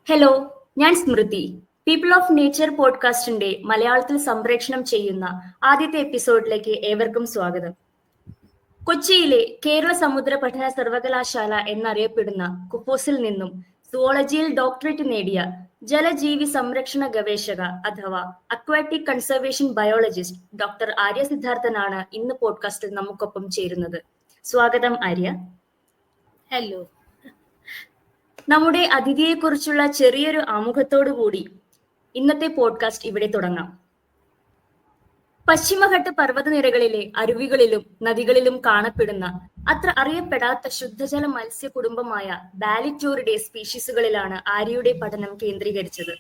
Hello, ഞാൻ സ്മൃതി. People of nature പോഡ്കാസ്റ്റിന്റെ മലയാളത്തിൽ സംപ്രേഷണം ചെയ്യുന്ന ആദ്യത്തെ എപ്പിസോഡിലേക്ക് ഏവർക്കും സ്വാഗതം. കൊച്ചിയിലെ കേരള സമുദ്ര പഠന സർവകലാശാല എന്നറിയപ്പെടുന്ന കുഫോസിൽ നിന്നും സുവോളജിയിൽ ഡോക്ടറേറ്റ് നേടിയ ജലജീവി സംരക്ഷണ ഗവേഷക അഥവാ aquatic conservation biologist doctor Arya സിദ്ധാർത്ഥനാണ് ഇന്ന് പോഡ്കാസ്റ്റിൽ നമുക്കൊപ്പം ചേരുന്നത്. സ്വാഗതം ആര്യ. ഹലോ. നമ്മുടെ അതിഥിയെക്കുറിച്ചുള്ള ചെറിയൊരു ആമുഖത്തോടു കൂടി ഇന്നത്തെ പോഡ്കാസ്റ്റ് ഇവിടെ തുടങ്ങാം. പശ്ചിമഘട്ട പർവ്വതനിരകളിലെ അരുവികളിലും നദികളിലും കാണപ്പെടുന്ന അത്ര അറിയപ്പെടാത്ത ശുദ്ധജല മത്സ്യ കുടുംബമായ ബാലിറ്റൂറിഡെ സ്പീഷീസുകളിലാണ് ആര്യയുടെ പഠനം കേന്ദ്രീകരിച്ചത്.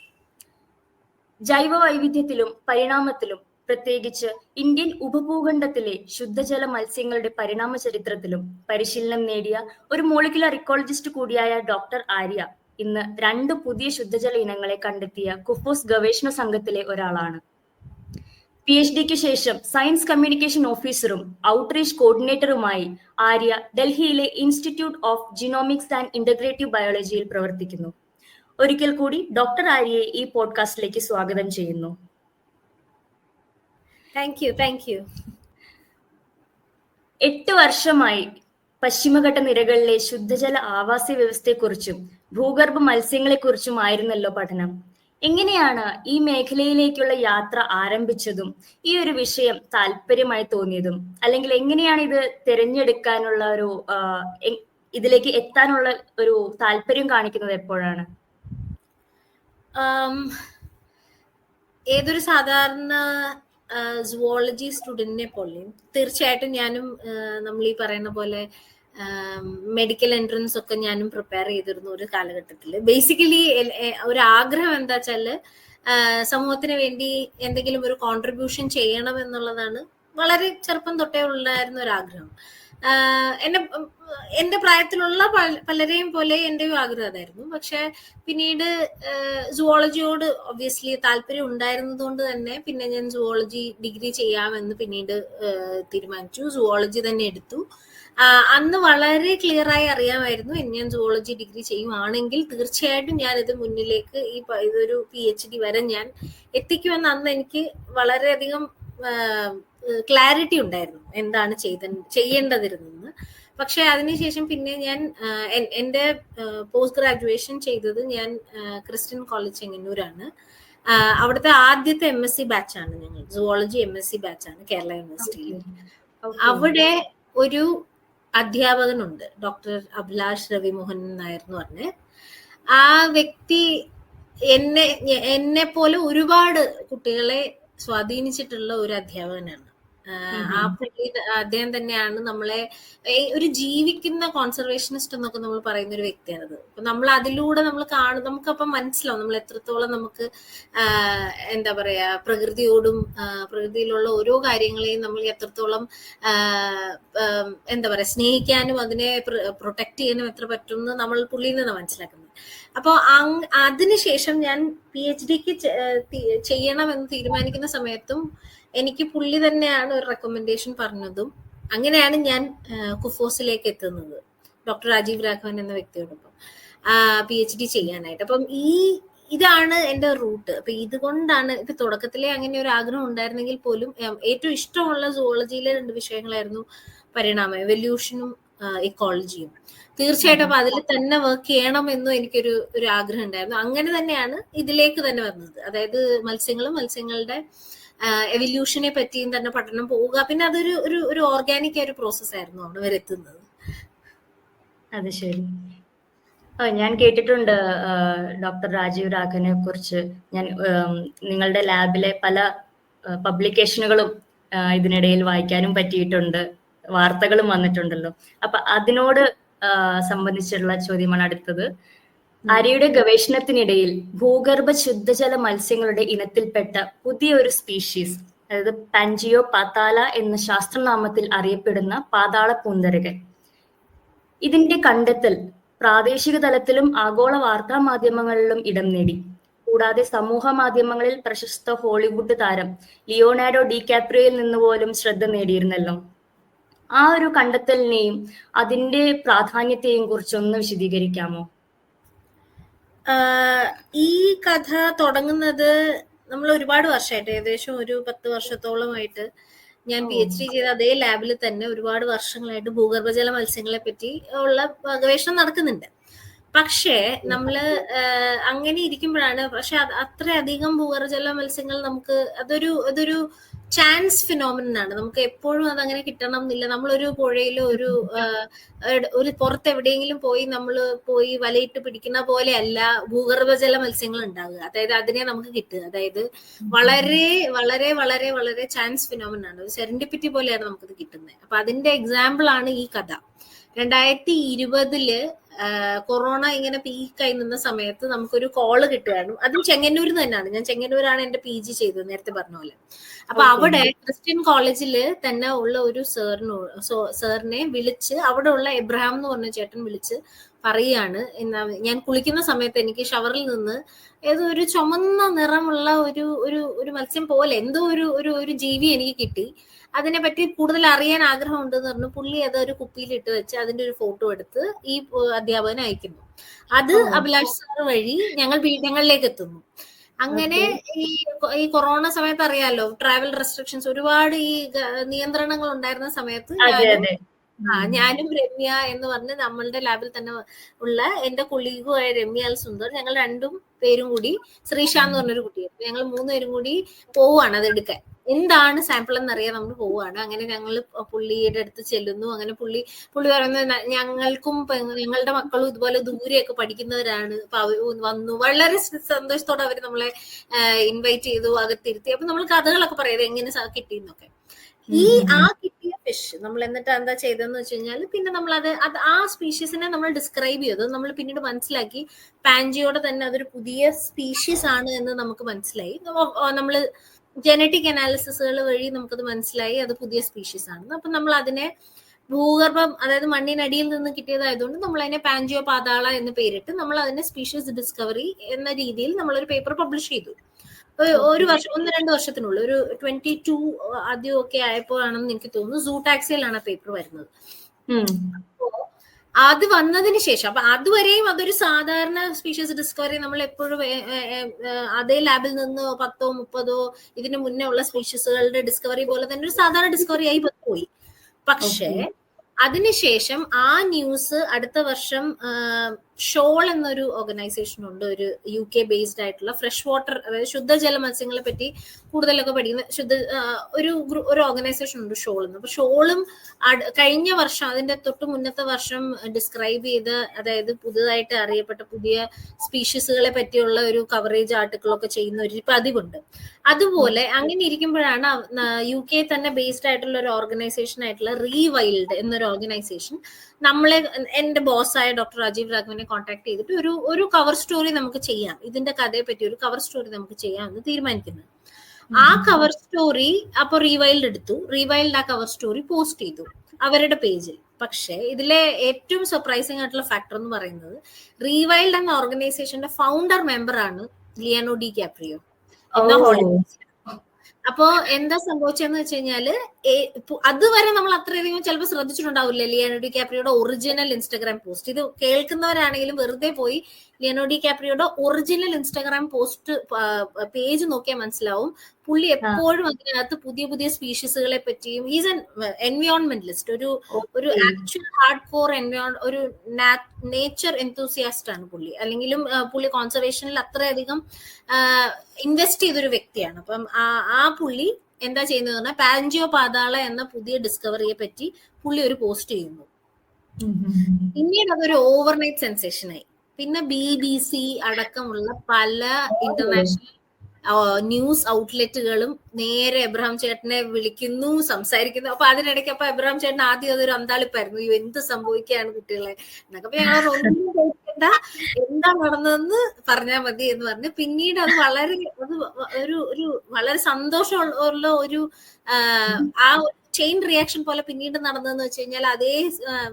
ജൈവ വൈവിധ്യത്തിലും പരിണാമത്തിലും, പ്രത്യേകിച്ച് ഇന്ത്യൻ ഉപഭൂഖണ്ഡത്തിലെ ശുദ്ധജല മത്സ്യങ്ങളുടെ പരിണാമ ചരിത്രത്തിലും പരിശീലനം നേടിയ ഒരു മോളിക്കുലർ ഇക്കോളജിസ്റ്റ് കൂടിയായ ഡോക്ടർ ആര്യ ഇന്ന് 2 പുതിയ ശുദ്ധജല ഇനങ്ങളെ കണ്ടെത്തിയ കുഫോസ് ഗവേഷണ സംഘത്തിലെ ഒരാളാണ്. PhDക്ക് ശേഷം സയൻസ് കമ്മ്യൂണിക്കേഷൻ ഓഫീസറും ഔട്ട്റീച്ച് കോർഡിനേറ്ററുമായി ആര്യ ഡൽഹിയിലെ institute of genomics and integrative ബയോളജിയിൽ പ്രവർത്തിക്കുന്നു. ഒരിക്കൽ കൂടി ഡോക്ടർ ആര്യയെ ഈ പോഡ്കാസ്റ്റിലേക്ക് സ്വാഗതം ചെയ്യുന്നു. Thank you. 8 വർഷമായി പശ്ചിമഘട്ട നിരകളിലെ ശുദ്ധജല ആവാസ വ്യവസ്ഥയെക്കുറിച്ചും ഭൂഗർഭ മത്സ്യങ്ങളെക്കുറിച്ചും ആയിരുന്നല്ലോ പഠനം. എങ്ങനെയാണ് ഈ മേഖലയിലേക്കുള്ള യാത്ര ആരംഭിച്ചതും ഈ ഒരു വിഷയം താല്പര്യമായി തോന്നിയതും, അല്ലെങ്കിൽ എങ്ങനെയാണ് ഇത് തിരഞ്ഞെടുക്കാനുള്ള ഇതിലേക്ക് എത്താനുള്ള ഒരു താല്പര്യം കാണിക്കുന്നത് എപ്പോഴാണ്? ഏതൊരു സാധാരണ സുവോളജി സ്റ്റുഡന്റിനെ പോലെയും തീർച്ചയായിട്ടും ഞാനും നമ്മൾ ഈ പറയുന്ന പോലെ മെഡിക്കൽ എൻട്രൻസ് ഒക്കെ ഞാനും പ്രിപ്പയർ ചെയ്തിരുന്നു ഒരു കാലഘട്ടത്തിൽ. ബേസിക്കലി ഒരു ആഗ്രഹം എന്താ വെച്ചാല് സമൂഹത്തിന് വേണ്ടി എന്തെങ്കിലും ഒരു കോൺട്രിബ്യൂഷൻ ചെയ്യണം എന്നുള്ളതാണ് വളരെ ചെറുപ്പം തൊട്ടേ ഉണ്ടായിരുന്ന ഒരു ആഗ്രഹം. എന്റെ പ്രായത്തിലുള്ള പലരെയും പോലെ എന്റെയും ആഗ്രഹം അതായിരുന്നു. പക്ഷെ പിന്നീട് സുവോളജിയോട് ഒബ്വിയസ്ലി താല്പര്യം ഉണ്ടായിരുന്നത് കൊണ്ട് തന്നെ പിന്നെ ഞാൻ സുവോളജി ഡിഗ്രി ചെയ്യാമെന്ന് പിന്നീട് തീരുമാനിച്ചു. സുവോളജി തന്നെ എടുത്തു. അന്ന് വളരെ ക്ലിയർ ആയി അറിയാമായിരുന്നു ഞാൻ സുവോളജി ഡിഗ്രി ചെയ്യുവാണെങ്കിൽ തീർച്ചയായിട്ടും ഞാൻ ഇത് മുന്നിലേക്ക് ഇതൊരു PhD വരെ ഞാൻ എത്തിക്കുമെന്ന് അന്ന് എനിക്ക് വളരെയധികം ക്ലാരിറ്റി ഉണ്ടായിരുന്നു എന്താണ് ചെയ്യേണ്ടതിരുന്നെന്ന്. പക്ഷെ അതിനുശേഷം പിന്നെ ഞാൻ എൻ്റെ പോസ്റ്റ് ഗ്രാജുവേഷൻ ചെയ്തത് ഞാൻ ക്രിസ്ത്യൻ കോളേജ് ചെങ്ങന്നൂരാണ്. അവിടുത്തെ ആദ്യത്തെ MSc ബാച്ചാണ് ഞങ്ങൾ. സുവോളജി MSc ബാച്ചാണ് കേരള യൂണിവേഴ്സിറ്റിയിൽ. അവിടെ ഒരു അധ്യാപകനുണ്ട്, ഡോക്ടർ അഭിലാഷ് രവിമോഹൻ നായർ എന്ന് പറഞ്ഞ്. ആ വ്യക്തി എന്നെ പോലെ ഒരുപാട് കുട്ടികളെ സ്വാധീനിച്ചിട്ടുള്ള ഒരു അധ്യാപകനാണ്. അദ്ദേഹം തന്നെയാണ് നമ്മളെ ഒരു ജീവിക്കുന്ന കോൺസർവേഷനിസ്റ്റ് എന്നൊക്കെ നമ്മൾ പറയുന്ന ഒരു വ്യക്തിയാണത്. അപ്പൊ നമ്മൾ അതിലൂടെ നമ്മൾ നമുക്കപ്പം മനസ്സിലാവും നമ്മൾ എത്രത്തോളം നമുക്ക് എന്താ പറയാ പ്രകൃതിയോടും പ്രകൃതിയിലുള്ള ഓരോ കാര്യങ്ങളെയും നമ്മൾ എത്രത്തോളം എന്താ പറയാ സ്നേഹിക്കാനും അതിനെ പ്രൊട്ടക്ട് ചെയ്യാനും എത്ര പറ്റും എന്ന് നമ്മൾ പുള്ളിയിൽ നിന്ന് മനസ്സിലാക്കുന്നത്. അപ്പോൾ അതിനുശേഷം ഞാൻ PhDക്ക് ചെയ്യണമെന്ന് തീരുമാനിക്കുന്ന സമയത്തും എനിക്ക് പുള്ളി തന്നെയാണ് ഒരു റെക്കമെൻഡേഷൻ പറഞ്ഞതും. അങ്ങനെയാണ് ഞാൻ കുഫോസിലേക്ക് എത്തുന്നത് ഡോക്ടർ രാജീവ് രാഘവൻ എന്ന വ്യക്തിയോടൊപ്പം PhD ചെയ്യാനായിട്ട്. അപ്പം ഇതാണ് എൻ്റെ റൂട്ട്. അപ്പൊ ഇതുകൊണ്ടാണ് ഇപ്പൊ തുടക്കത്തിലെ അങ്ങനെ ഒരു ആഗ്രഹം ഉണ്ടായിരുന്നെങ്കിൽ പോലും ഏറ്റവും ഇഷ്ടമുള്ള സുവോളജിയിലെ 2 വിഷയങ്ങളായിരുന്നു പരിണാമം, എവല്യൂഷനും ഇക്കോളജിയും. തീർച്ചയായിട്ടും അപ്പൊ അതിൽ തന്നെ വർക്ക് ചെയ്യണമെന്നും എനിക്കൊരു ആഗ്രഹം ഉണ്ടായിരുന്നു. അങ്ങനെ തന്നെയാണ് ഇതിലേക്ക് തന്നെ വന്നത്. അതായത് മത്സ്യങ്ങളുടെ എവല്യൂഷനെ പറ്റിയും തന്നെ പഠനം പോവുക. പിന്നെ അതൊരു ഒരു ഓർഗാനിക് ഒരു പ്രോസസ് ആയിരുന്നു അവിടെ വരെ എത്തുന്നത്. അത് ശരി. ഞാൻ കേട്ടിട്ടുണ്ട് ഡോക്ടർ രാജീവ് രാഘവനെ കുറിച്ച്. ഞാൻ നിങ്ങളുടെ ലാബിലെ പല പബ്ലിക്കേഷനുകളും ഇതിനിടയിൽ വായിക്കാനും പറ്റിയിട്ടുണ്ട്, വാർത്തകളും വന്നിട്ടുണ്ടല്ലോ. അപ്പൊ അതിനോട് സംബന്ധിച്ചുള്ള ചോദ്യമാണ് അടുത്തത്. ആര്യയുടെ ഗവേഷണത്തിനിടയിൽ ഭൂഗർഭ ശുദ്ധജല മത്സ്യങ്ങളുടെ ഇനത്തിൽപ്പെട്ട പുതിയ ഒരു സ്പീഷീസ്, അതായത് പാൻജിയോ പാതാല എന്ന ശാസ്ത്രനാമത്തിൽ അറിയപ്പെടുന്ന പാതാള പൂന്തരകൻ, ഇതിന്റെ കണ്ടെത്തൽ പ്രാദേശിക തലത്തിലും ആഗോള വാർത്താ മാധ്യമങ്ങളിലും ഇടം നേടി. കൂടാതെ സമൂഹ മാധ്യമങ്ങളിൽ പ്രശസ്ത ഹോളിവുഡ് താരം ലിയോണാർഡോ ഡികാപ്രിയോയിൽ നിന്ന് പോലും ശ്രദ്ധ നേടിയിരുന്നല്ലോ. ആ ഒരു കണ്ടെത്തലിനെയും അതിന്റെ പ്രാധാന്യത്തെയും കുറിച്ചൊന്ന് വിശദീകരിക്കാമോ? ഈ കഥ തുടങ്ങുന്നത് നമ്മൾ ഒരുപാട് വർഷമായിട്ട്, ഏകദേശം ഒരു 10 വർഷത്തോളമായിട്ട് ഞാൻ PhD ചെയ്ത അതേ ലാബിൽ തന്നെ ഒരുപാട് വർഷങ്ങളായിട്ട് ഭൂഗർഭജല മത്സ്യങ്ങളെ പറ്റി ഉള്ള ഗവേഷണം നടക്കുന്നുണ്ട്. പക്ഷേ നമ്മള് അങ്ങനെ ഇരിക്കുമ്പോഴാണ്, പക്ഷെ അത്രയധികം ഭൂഗർഭജല മത്സ്യങ്ങൾ നമുക്ക് അതൊരു ചാൻസ് ഫിനോമിനൻ ആണ്. നമുക്ക് എപ്പോഴും അതങ്ങനെ കിട്ടണം എന്നില്ല. നമ്മളൊരു പുഴയിലോ ഒരു പുറത്ത് എവിടെയെങ്കിലും പോയി വലയിട്ട് പിടിക്കുന്ന പോലെ അല്ല ഭൂഗർഭജല മത്സ്യങ്ങൾ ഉണ്ടാവുക. അതായത് അതിനെ നമുക്ക് കിട്ടുക. അതായത് വളരെ വളരെ വളരെ വളരെ ചാൻസ് ഫിനോമിനൻ ആണ്. ഒരു സെറൻഡിപ്പിറ്റി പോലെയാണ് നമുക്കത് കിട്ടുന്നത്. അപ്പൊ അതിന്റെ എക്സാമ്പിൾ ആണ് ഈ കഥ. 2020 കൊറോണ ഇങ്ങനെ പീക്കായി നിന്ന സമയത്ത് നമുക്കൊരു കോള് കിട്ടുകയാണ്. അതും ചെങ്ങന്നൂരിൽ നിന്ന് തന്നെയാണ്. ഞാൻ ചെങ്ങന്നൂരാണ് എന്റെ PG ചെയ്തത്, നേരത്തെ പറഞ്ഞ പോലെ. അപ്പൊ അവിടെ ക്രിസ്ത്യൻ കോളേജിൽ തന്നെ ഉള്ള ഒരു സാറിനെ വിളിച്ച്, അവിടെ ഉള്ള എബ്രഹാം എന്ന് പറഞ്ഞ ചേട്ടൻ വിളിച്ച് പറയാണ്, ഞാൻ കുളിക്കുന്ന സമയത്ത് എനിക്ക് ഷവറിൽ നിന്ന് ഏതോ ഒരു ചുമന്ന നിറമുള്ള ഒരു മത്സ്യം പോലെ എന്തോ ഒരു ജീവി എനിക്ക് കിട്ടി. അതിനെ പറ്റി കൂടുതൽ അറിയാൻ ആഗ്രഹമുണ്ടെന്ന് പറഞ്ഞു. പുള്ളി അത് ഒരു കുപ്പിയിൽ ഇട്ട് വെച്ച് അതിന്റെ ഒരു ഫോട്ടോ എടുത്ത് ഈ അധ്യാപകന് അയക്കുന്നു. അത് അഭിലാഷ് സാർ വഴി ഞങ്ങളിലേക്ക് എത്തുന്നു. അങ്ങനെ ഈ കൊറോണ സമയത്ത് അറിയാലോ, ട്രാവൽ റെസ്ട്രിക്ഷൻസ്, ഒരുപാട് ഈ നിയന്ത്രണങ്ങൾ ഉണ്ടായിരുന്ന സമയത്ത് ഞാനും രമ്യ എന്ന് പറഞ്ഞ് നമ്മളുടെ ലാബിൽ തന്നെ ഉള്ള എന്റെ കൊളീഗുമായ രമ്യ സുന്ദർ, ഞങ്ങൾ രണ്ടും പേരും കൂടി, ശ്രീശാന്ത് എന്ന് പറഞ്ഞൊരു കുട്ടിയായിരുന്നു, ഞങ്ങൾ 3 പേരും കൂടി പോവാണ് അതെടുക്കാൻ. എന്താണ് സാമ്പിൾ എന്നറിയാൻ നമ്മൾ പോവാണ്. അങ്ങനെ ഞങ്ങൾ പുള്ളിയുടെ അടുത്ത് ചെല്ലുന്നു. അങ്ങനെ പുള്ളി പറയുന്നത്, ഞങ്ങൾക്കും ഞങ്ങളുടെ മക്കളും ഇതുപോലെ ദൂരെയൊക്കെ പഠിക്കുന്നവരാണ്, വന്നു. വളരെ സന്തോഷത്തോടെ അവർ നമ്മളെ ഇൻവൈറ്റ് ചെയ്തു, അകത്തിരുത്തി. അപ്പൊ നമ്മൾ കഥകളൊക്കെ പറയാം എങ്ങനെ കിട്ടിയെന്നൊക്കെ. ആ കിട്ടിയ ഫിഷ് നമ്മൾ എന്നിട്ട് എന്താ ചെയ്തതെന്ന് വെച്ച് കഴിഞ്ഞാൽ, പിന്നെ നമ്മൾ അത് ആ സ്പീഷീസിനെ നമ്മൾ ഡിസ്ക്രൈബ് ചെയ്തു. നമ്മൾ പിന്നീട് മനസ്സിലാക്കി പാൻജിയോടെ തന്നെ അതൊരു പുതിയ സ്പീഷീസ് ആണ് എന്ന് നമുക്ക് മനസ്സിലായി. നമ്മള് ജനറ്റിക് അനാലിസിസുകൾ വഴി നമുക്കത് മനസ്സിലായി അത് പുതിയ സ്പീഷീസ് ആണെന്ന്. അപ്പൊ നമ്മൾ അതിനെ ഭൂഗർഭം, അതായത് മണ്ണിനടിയിൽ നിന്ന് കിട്ടിയതായതുകൊണ്ട് നമ്മൾ അതിനെ പാൻജിയോ പാതാള എന്ന് പേരിട്ട് നമ്മൾ അതിനെ സ്പീഷീസ് ഡിസ്കവറി എന്ന രീതിയിൽ നമ്മളൊരു പേപ്പർ പബ്ലിഷ് ചെയ്തു. ഒരു വർഷം, 1-2 വർഷത്തിനുള്ളിൽ, ഒരു 22 ആദ്യമൊക്കെ ആയപ്പോഴാണെന്ന് എനിക്ക് തോന്നുന്നു സൂടാക്സിയിലാണ് ആ പേപ്പർ വരുന്നത്. അത് വന്നതിന് ശേഷം, അപ്പൊ അതുവരെയും അതൊരു സാധാരണ സ്പീഷീസ് ഡിസ്കവറി, നമ്മൾ എപ്പോഴും അതേ ലാബിൽ നിന്ന് 10-30 ഇതിന് മുന്നേ ഉള്ള സ്പീഷീസുകളുടെ ഡിസ്കവറി പോലെ തന്നെ ഒരു സാധാരണ ഡിസ്കവറി ആയി പോയി. പക്ഷേ അതിനുശേഷം ആ ന്യൂസ് അടുത്ത വർഷം ഷോൾ എന്നൊരു ഓർഗനൈസേഷൻ ഉണ്ട്, ഒരു UK ബേസ്ഡ് ആയിട്ടുള്ള ഫ്രഷ് വാട്ടർ, അതായത് ശുദ്ധജല മത്സ്യങ്ങളെ പറ്റി കൂടുതലൊക്കെ പഠിക്കുന്ന ഒരു ഓർഗനൈസേഷൻ ഉണ്ട്, ഷോൾ എന്ന്. അപ്പൊ ഷോളും കഴിഞ്ഞ വർഷം, അതിന്റെ തൊട്ട് മുന്നത്തെ വർഷം ഡിസ്ക്രൈബ് ചെയ്ത, അതായത് പുതുതായിട്ട് അറിയപ്പെട്ട പുതിയ സ്പീഷീസുകളെ പറ്റിയുള്ള ഒരു കവറേജ് ആർട്ടിക്കിളൊക്കെ ചെയ്യുന്ന ഒരു പതിവുണ്ട്. അതുപോലെ അങ്ങനെ ഇരിക്കുമ്പോഴാണ് UK തന്നെ ബേസ്ഡ് ആയിട്ടുള്ള ഒരു ഓർഗനൈസേഷൻ ആയിട്ടുള്ള റീവൈൽഡ് എന്നൊരു ഓർഗനൈസേഷൻ എന്റെ ബോസായ ഡോക്ടർ രാജീവ് രാഘവനെ കോൺടാക്ട് ചെയ്തിട്ട് ഒരു കവർ സ്റ്റോറി നമുക്ക് ചെയ്യാം, ഇതിന്റെ കഥയെ പറ്റി ഒരു കവർ സ്റ്റോറി നമുക്ക് ചെയ്യാം എന്ന് തീരുമാനിക്കുന്നത്. ആ കവർ സ്റ്റോറി അപ്പൊ റീവൈൽഡ് എടുത്തു. റീവൈൽഡ് ആ കവർ സ്റ്റോറി പോസ്റ്റ് ചെയ്തു അവരുടെ പേജിൽ. പക്ഷെ ഇതിലെ ഏറ്റവും സർപ്രൈസിംഗ് ആയിട്ടുള്ള ഫാക്ടർ എന്ന് പറയുന്നത്, റീവൈൽഡ് എന്ന ഓർഗനൈസേഷന്റെ ഫൗണ്ടർ മെമ്പർ ആണ് ലിയാനോ ഡി കാപ്രിയോ എന്ന ഹോളിവുഡ്. അപ്പോ എന്താ സംഭവിച്ചെന്ന് വെച്ച് കഴിഞ്ഞാല്, അതുവരെ നമ്മൾ അത്രയധികം ചിലപ്പോൾ ശ്രദ്ധിച്ചിട്ടുണ്ടാവില്ല ലിയാനോ ഡി കാപ്രിയോയുടെ ഒറിജിനൽ ഇൻസ്റ്റാഗ്രാം പോസ്റ്റ്. ഇത് കേൾക്കുന്നവരാണെങ്കിലും വെറുതെ പോയി ലിയാനോ ഡി കാപ്രിയോയുടെ ഒറിജിനൽ ഇൻസ്റ്റാഗ്രാം പോസ്റ്റ് പേജ് നോക്കിയാൽ മനസ്സിലാവും. പുള്ളി എപ്പോഴും അതിനകത്ത് പുതിയ പുതിയ സ്പീഷീസുകളെ പറ്റിയും, ഈസ് എൻ എൻവയോൺമെന്റലിസ്റ്റ്, ഒരു ആക്ച്വൽ ഹാർഡ് കോർ ഒരു നേച്ചർ എന്തൂസിയാസ്റ്റ് ആണ് പുള്ളി. അല്ലെങ്കിലും പുള്ളി കോൺസർവേഷനിൽ അത്രയധികം ഇൻവെസ്റ്റ് ചെയ്തൊരു വ്യക്തിയാണ്. അപ്പം ആ പുള്ളി എന്താ ചെയ്യുന്നത് പറഞ്ഞാൽ, പാൻജിയോ പാതാള എന്ന പുതിയ ഡിസ്കവറിയെ പറ്റി പുള്ളി ഒരു പോസ്റ്റ് ചെയ്യുന്നു. പിന്നീട് അതൊരു ഓവർനൈറ്റ് സെൻസേഷനായി. പിന്നെ BBC അടക്കമുള്ള പല ഇന്റർനാഷണൽ ന്യൂസ് ഔട്ട്ലെറ്റുകളും നേരെ എബ്രഹാം ചേട്ടനെ വിളിക്കുന്നു, സംസാരിക്കുന്നു. അപ്പൊ അതിനിടയ്ക്ക് എബ്രഹാം ചേട്ടൻ ആദ്യം അതൊരു അന്താളിപ്പായിരുന്നു, എന്ത് സംഭവിക്കുകയാണ് കുട്ടികളെ എന്നൊക്കെ. അപ്പൊ ഞങ്ങൾ ഒന്നും കേൾക്കണ്ട, എന്താ നടന്നതെന്ന് പറഞ്ഞാൽ മതി എന്ന് പറഞ്ഞ് പിന്നീട് അത് വളരെ സന്തോഷമുള്ള ഒരു ആ ചെയിൻ റിയാക്ഷൻ പോലെ പിന്നീട് നടന്നതെന്ന് വെച്ച് കഴിഞ്ഞാൽ, അതേ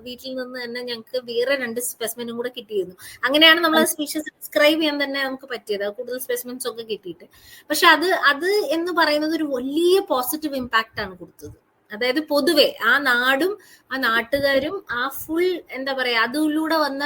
വീട്ടിൽ നിന്ന് തന്നെ ഞങ്ങൾക്ക് വേറെ 2 സ്പെസിമെനും കൂടെ കിട്ടിയിരുന്നു. അങ്ങനെയാണ് നമ്മൾ സ്പീഷീസ് ഡിസ്ക്രൈബ് ചെയ്യാൻ തന്നെ നമുക്ക് പറ്റിയത്, കൂടുതൽ സ്പെസിമെൻസ് ഒക്കെ കിട്ടിയിട്ട്. പക്ഷെ അത് എന്ന് പറയുന്നത് ഒരു വലിയ പോസിറ്റീവ് ഇമ്പാക്റ്റ് ആണ് കൊടുത്തത്. അതായത് പൊതുവെ ആ നാടും ആ നാട്ടുകാരും ആ ഫുൾ എന്താ പറയാ അതിലൂടെ വന്ന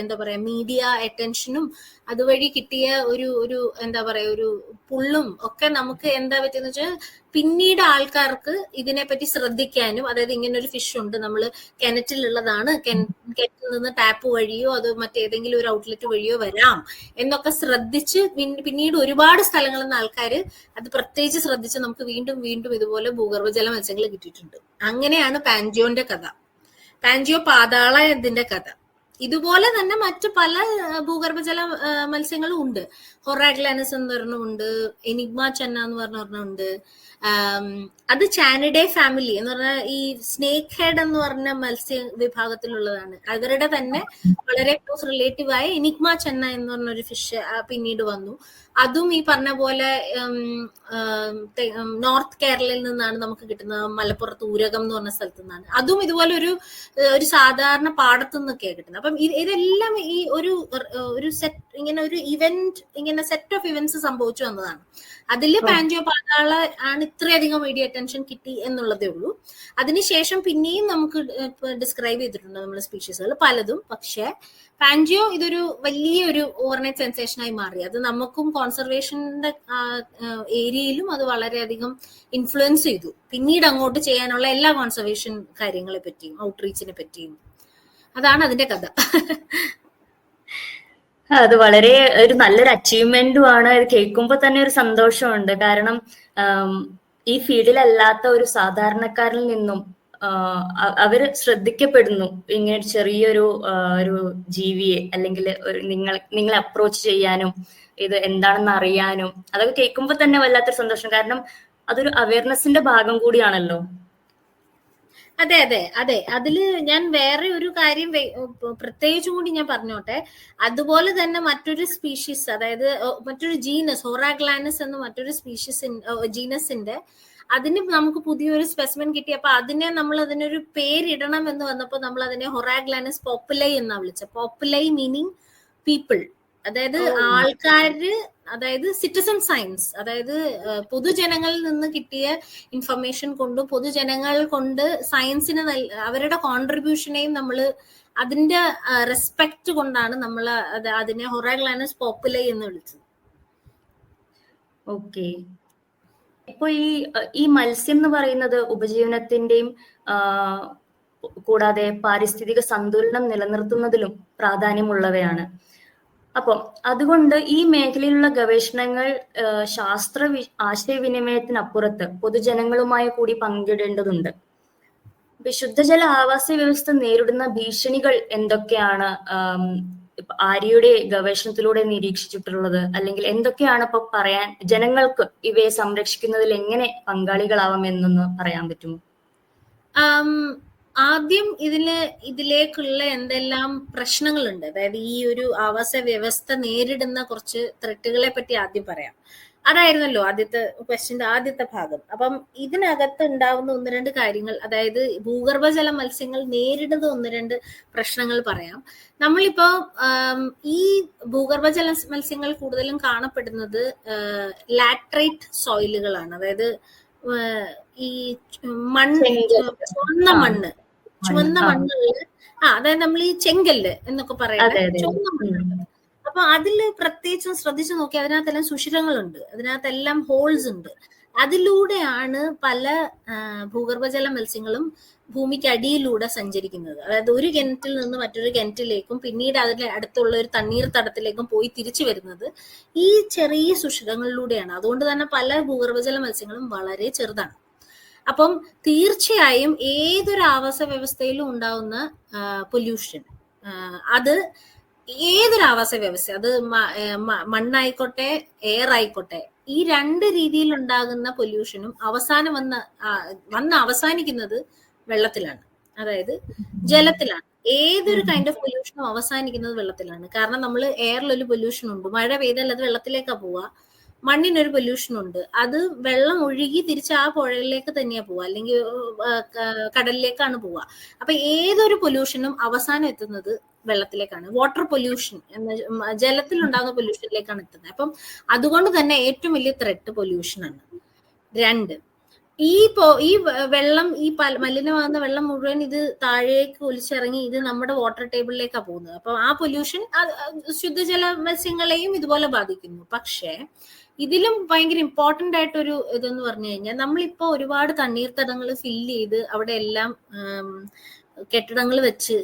എന്താ പറയാ മീഡിയ അറ്റൻഷനും അതുവഴി കിട്ടിയ ഒരു എന്താ പറയാ ഒരു പുള്ളും ഒക്കെ നമുക്ക് എന്താ പറ്റിയെന്ന് വെച്ചാൽ പിന്നീട് ആൾക്കാർക്ക് ഇതിനെപ്പറ്റി ശ്രദ്ധിക്കാനും, അതായത് ഇങ്ങനെ ഒരു ഫിഷ് ഉണ്ട്, നമ്മൾ കിണറ്റിലുള്ളതാണ്, കിണറ്റിൽ നിന്ന് ടാപ്പ് വഴിയോ അത് മറ്റേതെങ്കിലും ഒരു ഔട്ട്ലെറ്റ് വഴിയോ വരാം എന്നൊക്കെ ശ്രദ്ധിച്ച് പിന്നീട് ഒരുപാട് സ്ഥലങ്ങളിൽ നിന്ന് ആൾക്കാർ അത് പ്രത്യേകിച്ച് ശ്രദ്ധിച്ച് നമുക്ക് വീണ്ടും വീണ്ടും ഇതുപോലെ ഭൂഗർഭജല മത്സ്യങ്ങൾ കിട്ടിയിട്ടുണ്ട്. അങ്ങനെയാണ് പാൻജിയോന്റെ കഥ, പാൻജിയോ പാതാള ഇതിന്റെ കഥ. ഇതുപോലെ തന്നെ മറ്റു പല ഭൂഗർഭജല മത്സ്യങ്ങളും ഉണ്ട്. ഹൊറാഗ്ലാനസ് എന്ന് പറഞ്ഞുണ്ട്, എനിഗ്മ ചെന്ന എന്ന് പറഞ്ഞുണ്ട്. അത് ചാനിഡേ ഫാമിലി എന്ന് പറഞ്ഞാൽ ഈ സ്നേക്ക് ഹെഡ് എന്ന് പറഞ്ഞ മത്സ്യ വിഭാഗത്തിലുള്ളതാണ്. അവരുടെ തന്നെ വളരെ ക്ലോസ് റിലേറ്റീവ് ആയ എനിഗ്മ ചെന്ന എന്ന് പറഞ്ഞ ഒരു ഫിഷ് പിന്നീട് വന്നു. അതും ഈ പറഞ്ഞ പോലെ നോർത്ത് കേരളയിൽ നിന്നാണ് നമുക്ക് കിട്ടുന്നത്, മലപ്പുറത്ത് ഊരകം എന്ന് പറഞ്ഞ സ്ഥലത്തു നിന്നാണ്. അതും ഇതുപോലെ ഒരു സാധാരണ പാടത്തു നിന്നൊക്കെയാണ് കിട്ടുന്നത്. അപ്പം ഇതെല്ലാം ഈ ഒരു സെറ്റ് ഇങ്ങനെ ഒരു ഇവന്റ്, ഇങ്ങനെ സെറ്റ് ഓഫ് ഇവന്റ്സ് സംഭവിച്ചു വന്നതാണ്. അതില് പാൻജിയോ പാതാള ആണ് ഇത്രയധികം മീഡിയ അറ്റൻഷൻ കിട്ടി എന്നുള്ളതേ ഉള്ളൂ. അതിനുശേഷം പിന്നെയും നമുക്ക് ഡിസ്ക്രൈബ് ചെയ്തിട്ടുണ്ട് നമ്മൾ സ്പീഷീസുകൾ പലതും. പക്ഷെ പാൻജിയോ ഇതൊരു വലിയൊരു ഓവർനൈറ്റ് സെൻസേഷനായി മാറി. അത് നമുക്കും കോൺസർവേഷന്റെ ഏരിയയിലും അത് വളരെയധികം ഇൻഫ്ലുവൻസ് ചെയ്തു. പിന്നീട് അങ്ങോട്ട് ചെയ്യാനുള്ള എല്ലാ കോൺസർവേഷൻ കാര്യങ്ങളെ പറ്റിയും ഔട്ട്റീച്ചിനെ പറ്റിയും. അതാണ് അതിന്റെ കഥ. അത് വളരെ ഒരു നല്ലൊരു അച്ചീവ്മെന്റും ആണ്. ഇത് കേൾക്കുമ്പോൾ തന്നെ ഒരു സന്തോഷമുണ്ട്. കാരണം ഈ ഫീൽഡിലല്ലാത്ത ഒരു സാധാരണക്കാരിൽ നിന്നും അവര് ശ്രദ്ധിക്കപ്പെടുന്നു, ഇങ്ങനെ ചെറിയൊരു ഒരു ജീവിയെ അല്ലെങ്കിൽ നിങ്ങളെ അപ്രോച്ച് ചെയ്യാനും ഇത് എന്താണെന്ന് അറിയാനും. അതൊക്കെ കേൾക്കുമ്പോൾ തന്നെ വല്ലാത്തൊരു സന്തോഷം. കാരണം അതൊരു അവയർനെസിന്റെ ഭാഗം കൂടിയാണല്ലോ. അതെ അതെ അതെ. അതില് ഞാൻ വേറെ ഒരു കാര്യം പ്രത്യേകിച്ചും കൂടി ഞാൻ പറഞ്ഞോട്ടെ. അതുപോലെ തന്നെ മറ്റൊരു സ്പീഷീസ്, അതായത് മറ്റൊരു ജീനസ്, ഹൊറാഗ്ലാനസ് എന്ന മറ്റൊരു സ്പീഷീസ് ജീനസിന്റെ അതിന് നമുക്ക് പുതിയൊരു സ്പെസിമെൻ കിട്ടി. അപ്പൊ അതിനൊരു പേരിടണം എന്ന് വന്നപ്പോൾ നമ്മൾ അതിനെ ഹൊറാഗ്ലാനസ് പോപ്പുലൈ എന്നാ വിളിച്ചത്. പോപ്പുലൈ മീനിങ് പീപ്പിൾ, അതായത് ആൾക്കാര്, അതായത് സിറ്റിസൺ സയൻസ്, അതായത് പൊതുജനങ്ങളിൽ നിന്ന് കിട്ടിയ ഇൻഫർമേഷൻ കൊണ്ടും പൊതുജനങ്ങൾ കൊണ്ട് സയൻസിന് അവരുടെ കോൺട്രിബ്യൂഷനെയും നമ്മൾ അതിന്റെ റെസ്പെക്ട് കൊണ്ടാണ് നമ്മൾ അതിനെ ഹൊറാഗ്ലാനസ് പോപ്പുലൈ എന്ന് വിളിച്ചത്. ഓക്കെ. ഇപ്പൊ ഈ മത്സ്യം എന്ന് പറയുന്നത് ഉപജീവനത്തിന്റെയും കൂടാതെ പാരിസ്ഥിതിക സന്തുലനം നിലനിർത്തുന്നതിലും പ്രാധാന്യമുള്ളവയാണ്. അപ്പം അതുകൊണ്ട് ഈ മേഖലയിലുള്ള ഗവേഷണങ്ങൾ ശാസ്ത്ര ആശയവിനിമയത്തിനപ്പുറത്ത് പൊതുജനങ്ങളുമായി കൂടി പങ്കിടേണ്ടതുണ്ട്. ശുദ്ധജല ആവാസ വ്യവസ്ഥ നേരിടുന്ന ഭീഷണികൾ എന്തൊക്കെയാണ് ആര്യയുടെ ഗവേഷണത്തിലൂടെ നിരീക്ഷിച്ചിട്ടുള്ളത്? അല്ലെങ്കിൽ എന്തൊക്കെയാണ് ഇപ്പൊ പറയാൻ ജനങ്ങൾക്ക് ഇവയെ സംരക്ഷിക്കുന്നതിൽ എങ്ങനെ പങ്കാളികളാവാം എന്നൊന്ന് പറയാൻ പറ്റുമോ? ആദ്യം ഇതിലേക്കുള്ള എന്തെല്ലാം പ്രശ്നങ്ങളുണ്ട്, അതായത് ഈ ഒരു ആവാസ വ്യവസ്ഥ നേരിടുന്ന കുറച്ച് ത്രെട്ടുകളെ പറ്റി ആദ്യം പറയാം. അതായിരുന്നല്ലോ ആദ്യത്തെ ക്വസ്റ്റ്യന്റെ ആദ്യത്തെ ഭാഗം. അപ്പം ഇതിനകത്ത് ഉണ്ടാവുന്ന ഒന്ന് രണ്ട് കാര്യങ്ങൾ, അതായത് ഭൂഗർഭജല മത്സ്യങ്ങൾ നേരിടുന്ന ഒന്ന് രണ്ട് പ്രശ്നങ്ങൾ പറയാം. നമ്മളിപ്പോ ഈ ഭൂഗർഭജല മത്സ്യങ്ങൾ കൂടുതലും കാണപ്പെടുന്നത് ലാട്രൈറ്റ് സോയിലുകളാണ്. അതായത് ഈ ചുവന്ന മണ്ണുകള്, അതായത് നമ്മൾ ഈ ചെങ്കല്ല് എന്നൊക്കെ പറയുന്നത് ചുവന്ന മണ്ണുണ്ട്. അപ്പൊ അതില് പ്രത്യേകിച്ചും ശ്രദ്ധിച്ചു നോക്കി അതിനകത്തെല്ലാം സുഷിരങ്ങളുണ്ട്, അതിനകത്തെല്ലാം ഹോൾസ് ഉണ്ട്. അതിലൂടെയാണ് പല ഭൂഗർഭജല മത്സ്യങ്ങളും ഭൂമിക്ക് അടിയിലൂടെ സഞ്ചരിക്കുന്നത്. അതായത് ഒരു കിണറ്റിൽ നിന്ന് മറ്റൊരു കിണറ്റിലേക്കും പിന്നീട് അതിന്റെ അടുത്തുള്ള ഒരു തണ്ണീർത്തടത്തിലേക്കും പോയി തിരിച്ചു വരുന്നത് ഈ ചെറിയ സുഷിരങ്ങളിലൂടെയാണ്. അതുകൊണ്ട് തന്നെ പല ഭൂഗർഭജല മത്സ്യങ്ങളും വളരെ ചെറുതാണ്. അപ്പം തീർച്ചയായും ഏതൊരു ആവാസ വ്യവസ്ഥയിലും ഉണ്ടാവുന്ന പൊല്യൂഷൻ, അത് ഏതൊരു ആവാസ വ്യവസ്ഥ, അത് മണ്ണായിക്കോട്ടെ എയർ ആയിക്കോട്ടെ, ഈ രണ്ട് രീതിയിൽ ഉണ്ടാകുന്ന പൊല്യൂഷനും അവസാനിക്കുന്നത് വെള്ളത്തിലാണ്, അതായത് ജലത്തിലാണ്. ഏതൊരു കൈൻഡ് ഓഫ് പൊല്യൂഷനും അവസാനിക്കുന്നത് വെള്ളത്തിലാണ്. കാരണം നമ്മൾ എയറിൽ ഒരു പൊല്യൂഷൻ ഉണ്ട്, മഴ പെയ്താൽ അത് വെള്ളത്തിലേക്കാ പോവുക. മണ്ണിനൊരു പൊല്യൂഷൻ ഉണ്ട്, അത് വെള്ളം ഒഴുകി തിരിച്ച് ആ പുഴയിലേക്ക് തന്നെയാ പോവുക, അല്ലെങ്കിൽ കടലിലേക്കാണ് പോവുക. അപ്പൊ ഏതൊരു പൊല്യൂഷനും അവസാനം എത്തുന്നത് വെള്ളത്തിലേക്കാണ്. വാട്ടർ പൊല്യൂഷൻ എന്ന ജലത്തിൽ ഉണ്ടാകുന്ന പൊല്യൂഷനിലേക്കാണ് എത്തുന്നത്. അപ്പം അതുകൊണ്ട് തന്നെ ഏറ്റവും വലിയ ത്രെട്ട് പൊല്യൂഷൻ ആണ്. 2, ഈ വെള്ളം, ഈ മലിനമാകുന്ന വെള്ളം മുഴുവൻ ഇത് താഴേക്ക് ഒലിച്ചിറങ്ങി ഇത് നമ്മുടെ വാട്ടർ ടേബിളിലേക്കാണ് പോകുന്നത്. അപ്പൊ ആ പൊല്യൂഷൻ ശുദ്ധജല മത്സ്യങ്ങളെയും ഇതുപോലെ ബാധിക്കുന്നു. പക്ഷേ ഇതിലും ഭയങ്കര ഇമ്പോർട്ടന്റ് ആയിട്ടൊരു ഇതെന്ന് പറഞ്ഞു കഴിഞ്ഞാൽ, നമ്മളിപ്പോ ഒരുപാട് തണ്ണീർത്തടങ്ങൾ ഫില്ല് ചെയ്ത് അവിടെ എല്ലാം കെട്ടിടങ്ങൾ വെച്ച്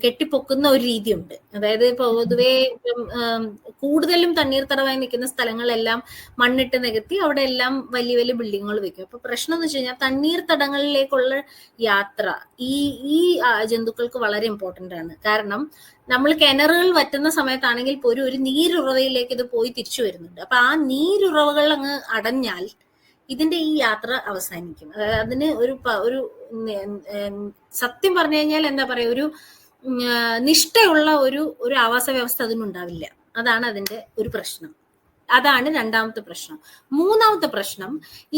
കെട്ടിപ്പൊക്കുന്ന ഒരു രീതിയുണ്ട്. അതായത് ഇപ്പൊ പൊതുവെ കൂടുതലും തണ്ണീർത്തടമായി നിൽക്കുന്ന സ്ഥലങ്ങളെല്ലാം മണ്ണിട്ട് നികത്തി അവിടെ എല്ലാം വലിയ വലിയ ബിൽഡിങ്ങുകൾ വെക്കും. അപ്പൊ പ്രശ്നം എന്ന് വെച്ച് കഴിഞ്ഞാൽ തണ്ണീർത്തടങ്ങളിലേക്കുള്ള യാത്ര ഈ ജന്തുക്കൾക്ക് വളരെ ഇമ്പോർട്ടന്റ് ആണ്. കാരണം നമ്മൾ കിണറുകൾ വറ്റുന്ന സമയത്താണെങ്കിൽ പോലും ഒരു നീരുറവയിലേക്ക് ഇത് പോയി തിരിച്ചു വരുന്നുണ്ട്. അപ്പൊ ആ നീരുറവകൾ അങ്ങ് അടഞ്ഞാൽ ഇതിന്റെ ഈ യാത്ര അവസാനിക്കും. അതായത് അതിന് ഒരു സത്യം പറഞ്ഞു കഴിഞ്ഞാൽ എന്താ പറയാ, ഒരു നിഷ്ഠയുള്ള ഒരു ആവാസ വ്യവസ്ഥ അതിനുണ്ടാവില്ല. അതാണ് അതിന്റെ ഒരു പ്രശ്നം. അതാണ് രണ്ടാമത്തെ പ്രശ്നം. മൂന്നാമത്തെ പ്രശ്നം,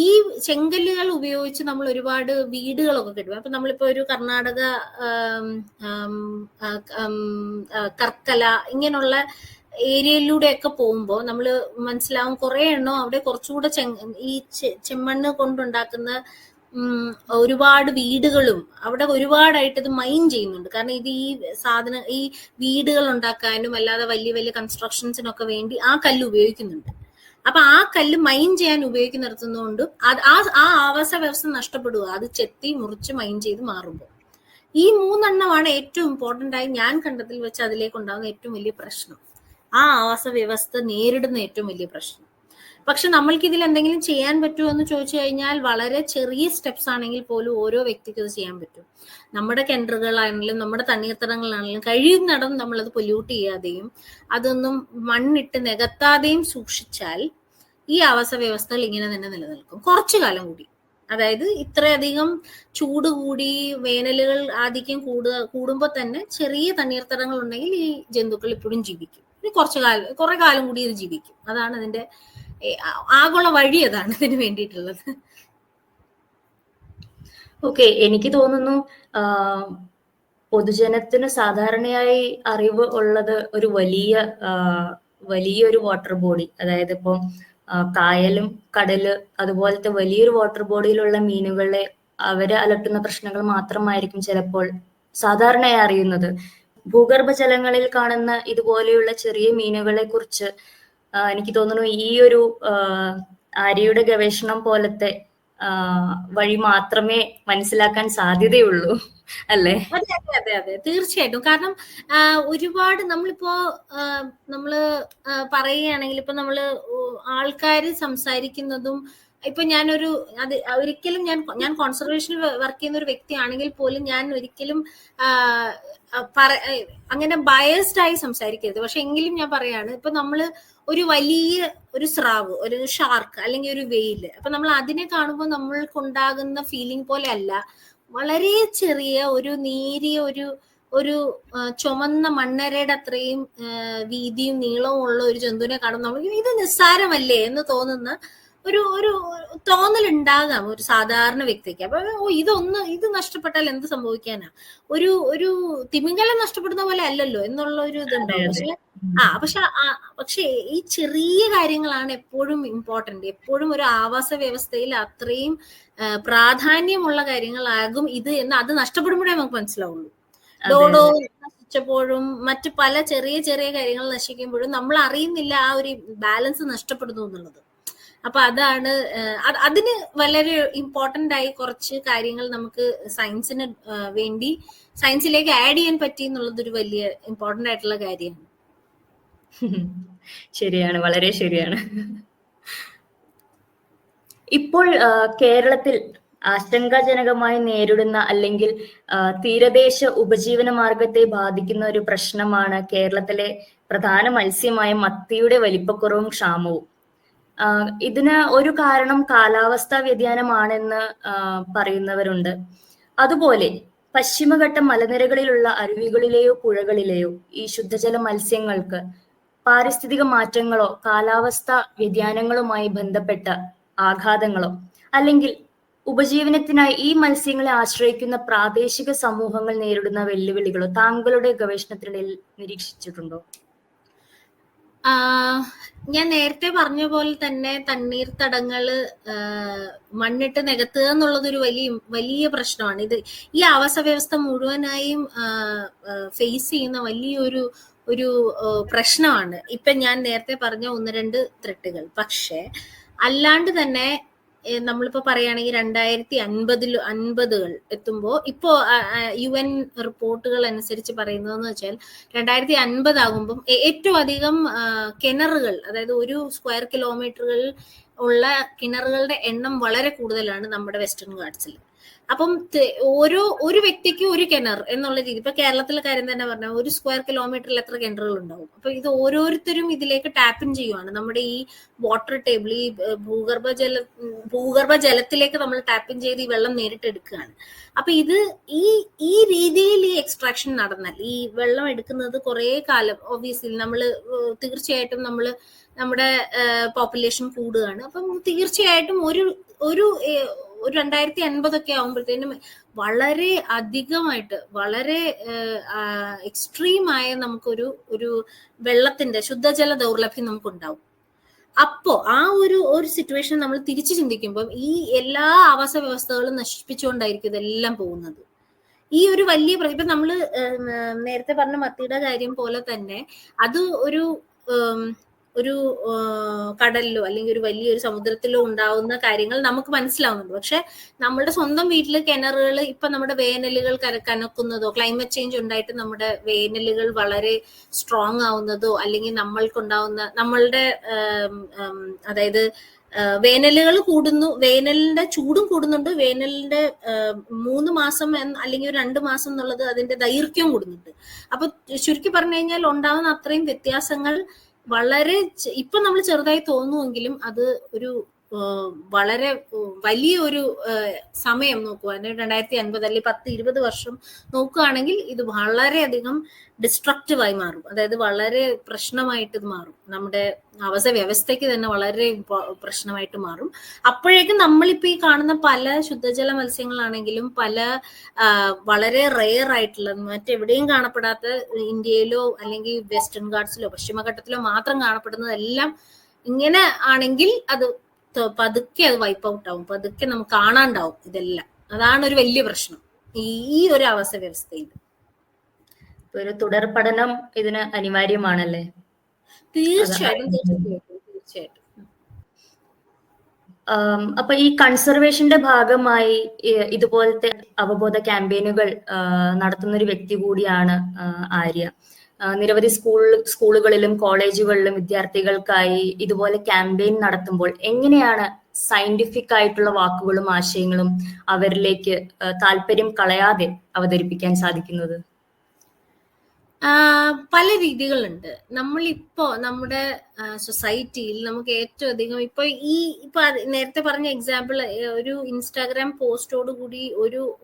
ഈ ചെങ്കല്ലുകൾ ഉപയോഗിച്ച് നമ്മൾ ഒരുപാട് വീടുകളൊക്കെ കെട്ടും. അപ്പൊ നമ്മളിപ്പോ ഒരു കർണാടക, കർക്കല ഇങ്ങനെയുള്ള ഏരിയയിലൂടെയൊക്കെ പോകുമ്പോൾ നമ്മൾ മനസ്സിലാവും കുറെ എണ്ണം അവിടെ കുറച്ചുകൂടെ ഈ ചെമ്മണ്ണ് കൊണ്ടുണ്ടാക്കുന്ന ഒരുപാട് വീടുകളും അവിടെ ഒരുപാടായിട്ട് ഇത് മൈൻ ചെയ്യുന്നുണ്ട്. കാരണം ഇത് ഈ വീടുകൾ ഉണ്ടാക്കാനും അല്ലാതെ വലിയ വലിയ കൺസ്ട്രക്ഷൻസിനൊക്കെ വേണ്ടി ആ കല്ല് ഉപയോഗിക്കുന്നുണ്ട്. അപ്പൊ ആ കല്ല് മൈൻ ചെയ്യാൻ ഉപയോഗിക്കുന്നിടത്തുകൊണ്ട് ആ ആവാസ വ്യവസ്ഥ നഷ്ടപ്പെടുക, അത് ചെത്തി മുറിച്ച് മൈൻ ചെയ്ത് മാറുമ്പോൾ. ഈ മൂന്നെണ്ണമാണ് ഏറ്റവും ഇമ്പോർട്ടന്റ് ആയി ഞാൻ കണ്ടതിൽ വെച്ച് അതിലേക്ക് ഉണ്ടാകുന്ന ഏറ്റവും വലിയ പ്രശ്നം, ആ ആവാസ വ്യവസ്ഥ നേരിടുന്ന ഏറ്റവും വലിയ പ്രശ്നം. പക്ഷെ നമ്മൾക്ക് ഇതിൽ എന്തെങ്കിലും ചെയ്യാൻ പറ്റുമോ എന്ന് ചോദിച്ചു കഴിഞ്ഞാൽ വളരെ ചെറിയ സ്റ്റെപ്സ് ആണെങ്കിൽ പോലും ഓരോ വ്യക്തിക്ക് അത് ചെയ്യാൻ പറ്റും. നമ്മുടെ കിണറുകളാണെങ്കിലും നമ്മുടെ തണ്ണീർത്തടങ്ങളാണെങ്കിലും കഴിയുന്നിടം നമ്മളത് പൊല്യൂട്ട് ചെയ്യാതെയും അതൊന്നും മണ്ണിട്ട് നികത്താതെയും സൂക്ഷിച്ചാൽ ഈ ആവാസ വ്യവസ്ഥകൾ ഇങ്ങനെ തന്നെ നിലനിൽക്കും കുറച്ചു കാലം കൂടി. അതായത് ഇത്രയധികം ചൂട് കൂടി വേനലുകൾ ആധിക്യം കൂടുമ്പോൾ തന്നെ ചെറിയ തണ്ണീർത്തടങ്ങൾ ഉണ്ടെങ്കിൽ ഈ ജന്തുക്കൾ ഇപ്പോഴും ജീവിക്കും. ഇനി കുറെ കാലം കൂടി ഇത് ജീവിക്കും. അതാണ് അതിന്റെ ആഗോള വഴി, അതാണ് ഇതിന് വേണ്ടിയിട്ടുള്ളത്. ഓക്കെ, എനിക്ക് തോന്നുന്നു പൊതുജനത്തിന് സാധാരണയായി അറിവ് ഉള്ളത് ഒരു വലിയൊരു വാട്ടർ ബോഡി, അതായത് ഇപ്പൊ കായലും കടല് അതുപോലത്തെ വലിയൊരു വാട്ടർ ബോഡിയിലുള്ള മീനുകളെ അവരെ അലട്ടുന്ന പ്രശ്നങ്ങൾ മാത്രമായിരിക്കും ചിലപ്പോൾ സാധാരണയായി അറിയുന്നത്. ഭൂഗർഭജലങ്ങളിൽ കാണുന്ന ഇതുപോലെയുള്ള ചെറിയ മീനുകളെ കുറിച്ച് എനിക്ക് തോന്നുന്നു ഈ ഒരു ആര്യയുടെ ഗവേഷണം പോലത്തെ വഴി മാത്രമേ മനസ്സിലാക്കാൻ സാധ്യതയുള്ളൂ, അല്ലേ? അതെ അതെ അതെ അതെ, തീർച്ചയായിട്ടും. കാരണം ഒരുപാട് നമ്മള് പറയുകയാണെങ്കിൽ ഇപ്പൊ നമ്മള് ആൾക്കാര് സംസാരിക്കുന്നതും ഇപ്പൊ ഒരിക്കലും ഞാൻ കോൺസർവേഷനിൽ വർക്ക് ചെയ്യുന്ന ഒരു വ്യക്തിയാണെങ്കിൽ പോലും ഞാൻ ഒരിക്കലും അങ്ങനെ ബയസ്ഡ് ആയി സംസാരിക്കരുത്. പക്ഷെ എങ്കിലും ഞാൻ പറയാണ്, ഇപ്പൊ നമ്മള് ഒരു വലിയ ഒരു സ്രാവ്, ഒരു ഷാർക്ക് അല്ലെങ്കിൽ ഒരു വെയില്, അപ്പൊ നമ്മൾ അതിനെ കാണുമ്പോൾ നമ്മൾക്കുണ്ടാകുന്ന ഫീലിംഗ് പോലെ അല്ല വളരെ ചെറിയ ഒരു നേരിയ ഒരു ചുമന്ന മണ്ണരയുടെ അത്രയും വീതിയും നീളവും ഉള്ള ഒരു ജന്തുവിനെ കാണുമ്പോൾ നമ്മൾ ഇത് നിസ്സാരമല്ലേ എന്ന് തോന്നുന്ന ഒരു തോന്നലുണ്ടാകാം ഒരു സാധാരണ വ്യക്തിക്ക്. അപ്പൊ ഇത് നഷ്ടപ്പെട്ടാൽ എന്ത് സംഭവിക്കാനാ, ഒരു തിമിംഗലം നഷ്ടപ്പെടുന്ന പോലെ അല്ലല്ലോ എന്നുള്ള ഒരു ഇതുണ്ടാവും. പക്ഷെ ഈ ചെറിയ കാര്യങ്ങളാണ് എപ്പോഴും ഇമ്പോർട്ടന്റ്. എപ്പോഴും ഒരു ആവാസ വ്യവസ്ഥയിൽ അത്രയും പ്രാധാന്യമുള്ള കാര്യങ്ങളാകും ഇത് എന്ന് അത് നഷ്ടപ്പെടുമ്പോഴേ നമുക്ക് മനസ്സിലാവുള്ളൂ. ഡോഡോ നശിച്ചപ്പോഴും മറ്റു പല ചെറിയ ചെറിയ കാര്യങ്ങൾ നശിക്കുമ്പോഴും നമ്മൾ അറിയുന്നില്ല ആ ഒരു ബാലൻസ് നഷ്ടപ്പെടുന്നു എന്നുള്ളത്. അപ്പൊ അതാണ് അതിന് വളരെ ഇമ്പോർട്ടന്റ് ആയി കുറച്ച് കാര്യങ്ങൾ നമുക്ക് സയൻസിലേക്ക് ആഡ് ചെയ്യാൻ പറ്റി എന്നുള്ളത് ഒരു വലിയ ഇമ്പോർട്ടന്റ് ആയിട്ടുള്ള കാര്യമാണ്. ശരിയാണ്, വളരെ ശരിയാണ്. ഇപ്പോൾ കേരളത്തിൽ ആശങ്കാജനകമായി നേരിടുന്ന അല്ലെങ്കിൽ തീരദേശ ഉപജീവന മാർഗത്തെ ബാധിക്കുന്ന ഒരു പ്രശ്നമാണ് കേരളത്തിലെ പ്രധാന മത്സ്യമായ മത്തിയുടെ വലിപ്പക്കുറവും ക്ഷാമവും. ഇതിന് ഒരു കാരണം കാലാവസ്ഥാ വ്യതിയാനമാണെന്ന് പറയുന്നവരുണ്ട്. അതുപോലെ പശ്ചിമഘട്ട മലനിരകളിലുള്ള അരുവികളിലെയോ പുഴകളിലെയോ ഈ ശുദ്ധജല മത്സ്യങ്ങൾക്ക് പാരിസ്ഥിതിക മാറ്റങ്ങളോ കാലാവസ്ഥാ വ്യതിയാനങ്ങളുമായി ബന്ധപ്പെട്ട ആഘാതങ്ങളോ അല്ലെങ്കിൽ ഉപജീവനത്തിനായി ഈ മത്സ്യങ്ങളെ ആശ്രയിക്കുന്ന പ്രാദേശിക സമൂഹങ്ങൾ നേരിടുന്ന വെല്ലുവിളികളോ താങ്കളുടെ ഗവേഷണത്തിനിടയിൽ നിരീക്ഷിച്ചിട്ടുണ്ടോ? ഞാൻ നേരത്തെ പറഞ്ഞ പോലെ തന്നെ തണ്ണീർത്തടങ്ങള് മണ്ണിട്ട് നികത്തുക എന്നുള്ളതൊരു വലിയ പ്രശ്നമാണ്. ഈ ആവാസ വ്യവസ്ഥ മുഴുവനായും ഫേസ് ചെയ്യുന്ന ഒരു പ്രശ്നമാണ്. ഇപ്പൊ ഞാൻ നേരത്തെ പറഞ്ഞ 1-2 ത്രെട്ടുകൾ. പക്ഷെ അല്ലാണ്ട് തന്നെ നമ്മളിപ്പോ പറയുകയാണെങ്കിൽ 2050 എത്തുമ്പോ ഇപ്പോ UN റിപ്പോർട്ടുകൾ അനുസരിച്ച് പറയുന്നതെന്ന് വെച്ചാൽ 2050 ആകുമ്പം ഏറ്റവും അധികം കിണറുകൾ, അതായത് 1 സ്ക്വയർ കിലോമീറ്ററുകൾ ഉള്ള കിണറുകളുടെ എണ്ണം വളരെ കൂടുതലാണ് നമ്മുടെ വെസ്റ്റേൺ ഗാട്സിൽ. അപ്പം ഒരു വ്യക്തിക്ക് ഒരു കിണർ എന്നുള്ള രീതി, ഇപ്പൊ കേരളത്തിലെ കാര്യം തന്നെ പറഞ്ഞാൽ 1 സ്ക്വയർ കിലോമീറ്ററിൽ എത്ര കിണറുകൾ ഉണ്ടാവും. അപ്പൊ ഇത് ഓരോരുത്തരും ഇതിലേക്ക് ടാപ്പിൻ ചെയ്യുവാണ്. നമ്മുടെ ഈ വാട്ടർ ടേബിൾ, ഈ ഭൂഗർഭ ജലത്തിലേക്ക് നമ്മൾ ടാപ്പിൻ ചെയ്ത് ഈ വെള്ളം നേരിട്ട് എടുക്കുകയാണ്. അപ്പൊ ഈ രീതിയിൽ ഈ എക്സ്ട്രാക്ഷൻ നടന്നാൽ, ഈ വെള്ളം എടുക്കുന്നത് കുറെ കാലം, ഒബ്വിയസ്ലി തീർച്ചയായിട്ടും നമ്മുടെ പോപ്പുലേഷൻ കൂടുകയാണ്. അപ്പം തീർച്ചയായിട്ടും ഒരു 2050 ആവുമ്പോഴത്തേനും വളരെ അധികമായിട്ട്, വളരെ എക്സ്ട്രീമായ ഒരു വെള്ളത്തിന്റെ ശുദ്ധജല ദൗർലഭ്യം നമുക്കുണ്ടാവും. അപ്പോ ആ ഒരു സിറ്റുവേഷൻ നമ്മൾ തിരിച്ചു ചിന്തിക്കുമ്പോൾ ഈ എല്ലാ ആവാസ വ്യവസ്ഥകളും നശിപ്പിച്ചുകൊണ്ടായിരിക്കും ഇതെല്ലാം പോകുന്നത്. ഈ ഒരു വലിയ ഇപ്പൊ നമ്മള് നേരത്തെ പറഞ്ഞ മത്തിയുടെ കാര്യം പോലെ തന്നെ അത് ഒരു കടലിലോ അല്ലെങ്കിൽ ഒരു വലിയൊരു സമുദ്രത്തിലോ ഉണ്ടാവുന്ന കാര്യങ്ങൾ നമുക്ക് മനസ്സിലാവുന്നുണ്ട്. പക്ഷെ നമ്മുടെ സ്വന്തം വീട്ടില് കിണറുകൾ ഇപ്പൊ നമ്മുടെ വേനലുകൾ കനക്കുന്നതോ, ക്ലൈമറ്റ് ചേഞ്ച് ഉണ്ടായിട്ട് നമ്മുടെ വേനലുകൾ വളരെ സ്ട്രോങ് ആവുന്നതോ, അല്ലെങ്കിൽ നമ്മളുടെ അതായത് വേനലുകൾ കൂടുന്നു, വേനലിന്റെ ചൂടും കൂടുന്നുണ്ട്, വേനലിന്റെ 3 മാസം അല്ലെങ്കിൽ 2 മാസം എന്നുള്ളത് അതിന്റെ ദൈർഘ്യം കൂടുന്നുണ്ട്. അപ്പൊ ചുരുക്കി പറഞ്ഞു കഴിഞ്ഞാൽ ഉണ്ടാവുന്ന അത്രയും വ്യത്യാസങ്ങൾ വളരെ ഇപ്പൊ നമ്മൾ ചെറുതായി തോന്നുമെങ്കിലും അത് ഒരു വളരെ വലിയ ഒരു സമയം നോക്കുക, 2050 അല്ലെങ്കിൽ 10-20 വർഷം നോക്കുകയാണെങ്കിൽ ഇത് വളരെയധികം ഡിസ്ട്രക്റ്റീവായി മാറും. അതായത് വളരെ പ്രശ്നമായിട്ട് ഇത് മാറും, നമ്മുടെ ആവാസ വ്യവസ്ഥയ്ക്ക് തന്നെ വളരെ പ്രശ്നമായിട്ട് മാറും. അപ്പോഴേക്കും നമ്മളിപ്പോ ഈ കാണുന്ന പല ശുദ്ധജല മത്സ്യങ്ങളാണെങ്കിലും പല വളരെ റെയർ ആയിട്ടുള്ള, മറ്റെവിടെയും കാണപ്പെടാത്ത, ഇന്ത്യയിലോ അല്ലെങ്കിൽ വെസ്റ്റേൺ ഗാട്സിലോ പശ്ചിമഘട്ടത്തിലോ മാത്രം കാണപ്പെടുന്നതെല്ലാം ഇങ്ങനെ ആണെങ്കിൽ അത് പതുക്കെ അത് വൈപ്പ് ഔട്ട് ആവും, പതുക്കെ നമുക്ക് കാണാണ്ടാവും ഇതെല്ലാം. അതാണ് ഒരു വലിയ പ്രശ്നം ഈ ഒരു ആവാസ വ്യവസ്ഥയിൽ. ഒരു തുടർ പഠനം ഇതിന് അനിവാര്യമാണല്ലേ? തീർച്ചയായിട്ടും. അപ്പൊ ഈ കൺസർവേഷന്റെ ഭാഗമായി ഇതുപോലത്തെ അവബോധ ക്യാമ്പയിനുകൾ നടത്തുന്ന ഒരു വ്യക്തി കൂടിയാണ് ആര്യ. നിരവധി സ്കൂളുകളിലും കോളേജുകളിലും വിദ്യാർത്ഥികൾക്കായി ഇതുപോലെ ക്യാമ്പയിൻ നടത്തുമ്പോൾ എങ്ങനെയാണ് സയന്റിഫിക് ആയിട്ടുള്ള വാക്കുകളും ആശയങ്ങളും അവരിലേക്ക് താല്പര്യം കളയാതെ അവതരിപ്പിക്കാൻ സാധിക്കുന്നത്? പല രീതികളുണ്ട്. നമ്മളിപ്പോ നമ്മുടെ സൊസൈറ്റിയിൽ നമുക്ക് ഏറ്റവും അധികം ഇപ്പൊ നേരത്തെ പറഞ്ഞ എക്സാമ്പിൾ, ഒരു ഇൻസ്റ്റാഗ്രാം പോസ്റ്റോട് കൂടി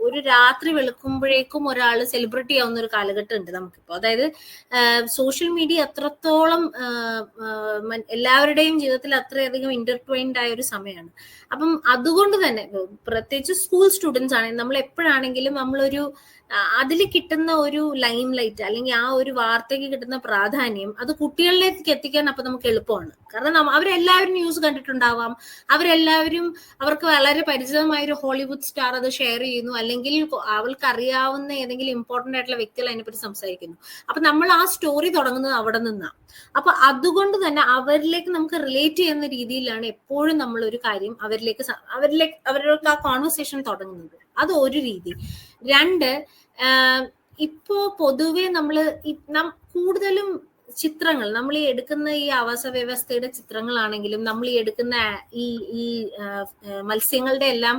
ഒരു രാത്രി വെളുക്കുമ്പോഴേക്കും ഒരാൾ സെലിബ്രിറ്റി ആവുന്ന ഒരു കാലഘട്ടം ഉണ്ട് നമുക്കിപ്പോ. അതായത് സോഷ്യൽ മീഡിയ അത്രത്തോളം എല്ലാവരുടെയും ജീവിതത്തിൽ അത്രയധികം ഇന്റർട്വൈൻഡ് ആയ ഒരു സമയമാണ്. അപ്പം അതുകൊണ്ട് തന്നെ പ്രത്യേകിച്ച് സ്കൂൾ സ്റ്റുഡൻസ് ആണെങ്കിൽ നമ്മൾ എപ്പോഴാണെങ്കിലും അതിൽ കിട്ടുന്ന ഒരു ലൈം ലൈറ്റ് അല്ലെങ്കിൽ ആ ഒരു വാർത്തയ്ക്ക് കിട്ടുന്ന പ്രാധാന്യം അത് കുട്ടികളിലേക്ക് എത്തിക്കാൻ അപ്പൊ നമുക്ക് എളുപ്പമാണ്. കാരണം അവരെല്ലാവരും ന്യൂസ് കണ്ടിട്ടുണ്ടാവാം, അവർക്ക് വളരെ പരിചിതമായ ഒരു ഹോളിവുഡ് സ്റ്റാർ അത് ഷെയർ ചെയ്യുന്നു, അല്ലെങ്കിൽ അവൾക്ക് അറിയാവുന്ന ഏതെങ്കിലും ഇമ്പോർട്ടന്റ് ആയിട്ടുള്ള വ്യക്തികൾ അതിനെപ്പറ്റി സംസാരിക്കുന്നു. അപ്പൊ നമ്മൾ ആ സ്റ്റോറി തുടങ്ങുന്നത് അവിടെ നിന്നാണ്. അപ്പൊ അതുകൊണ്ട് തന്നെ അവരിലേക്ക് നമുക്ക് റിലേറ്റ് ചെയ്യുന്ന രീതിയിലാണ് എപ്പോഴും നമ്മൾ ഒരു കാര്യം അവരിലേക്ക് ആ കോൺവെർസേഷൻ തുടങ്ങുന്നത്. അത് ഒരു രീതി. 2, ഇപ്പോ പൊതുവെ കൂടുതലും ചിത്രങ്ങൾ നമ്മൾ ഈ എടുക്കുന്ന ഈ ആവാസ വ്യവസ്ഥയുടെ ചിത്രങ്ങളാണെങ്കിലും നമ്മൾ ഈ എടുക്കുന്ന ഈ മത്സ്യങ്ങളുടെ എല്ലാം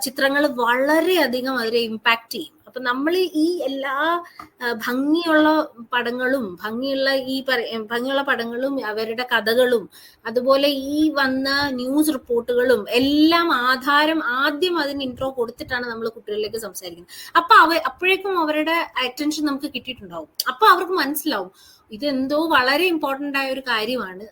ചിത്രങ്ങൾ വളരെയധികം അതിനെ ഇമ്പാക്ട് ചെയ്യും. അപ്പൊ നമ്മൾ ഈ എല്ലാ ഭംഗിയുള്ള പടങ്ങളും അവരുടെ കഥകളും അതുപോലെ ഈ വന്ന ന്യൂസ് റിപ്പോർട്ടുകളും എല്ലാം ആദ്യം അതിന് ഇൻട്രോ കൊടുത്തിട്ടാണ് നമ്മൾ കുട്ടികളിലേക്ക് സംസാരിക്കുന്നത്. അപ്പൊ അപ്പോഴേക്കും അവരുടെ അറ്റൻഷൻ നമുക്ക് കിട്ടിയിട്ടുണ്ടാവും. അപ്പൊ അവർക്ക് മനസ്സിലാവും ഇതെന്തോ വളരെ ഇമ്പോർട്ടന്റ് ആയ ഒരു കാര്യമാണ്,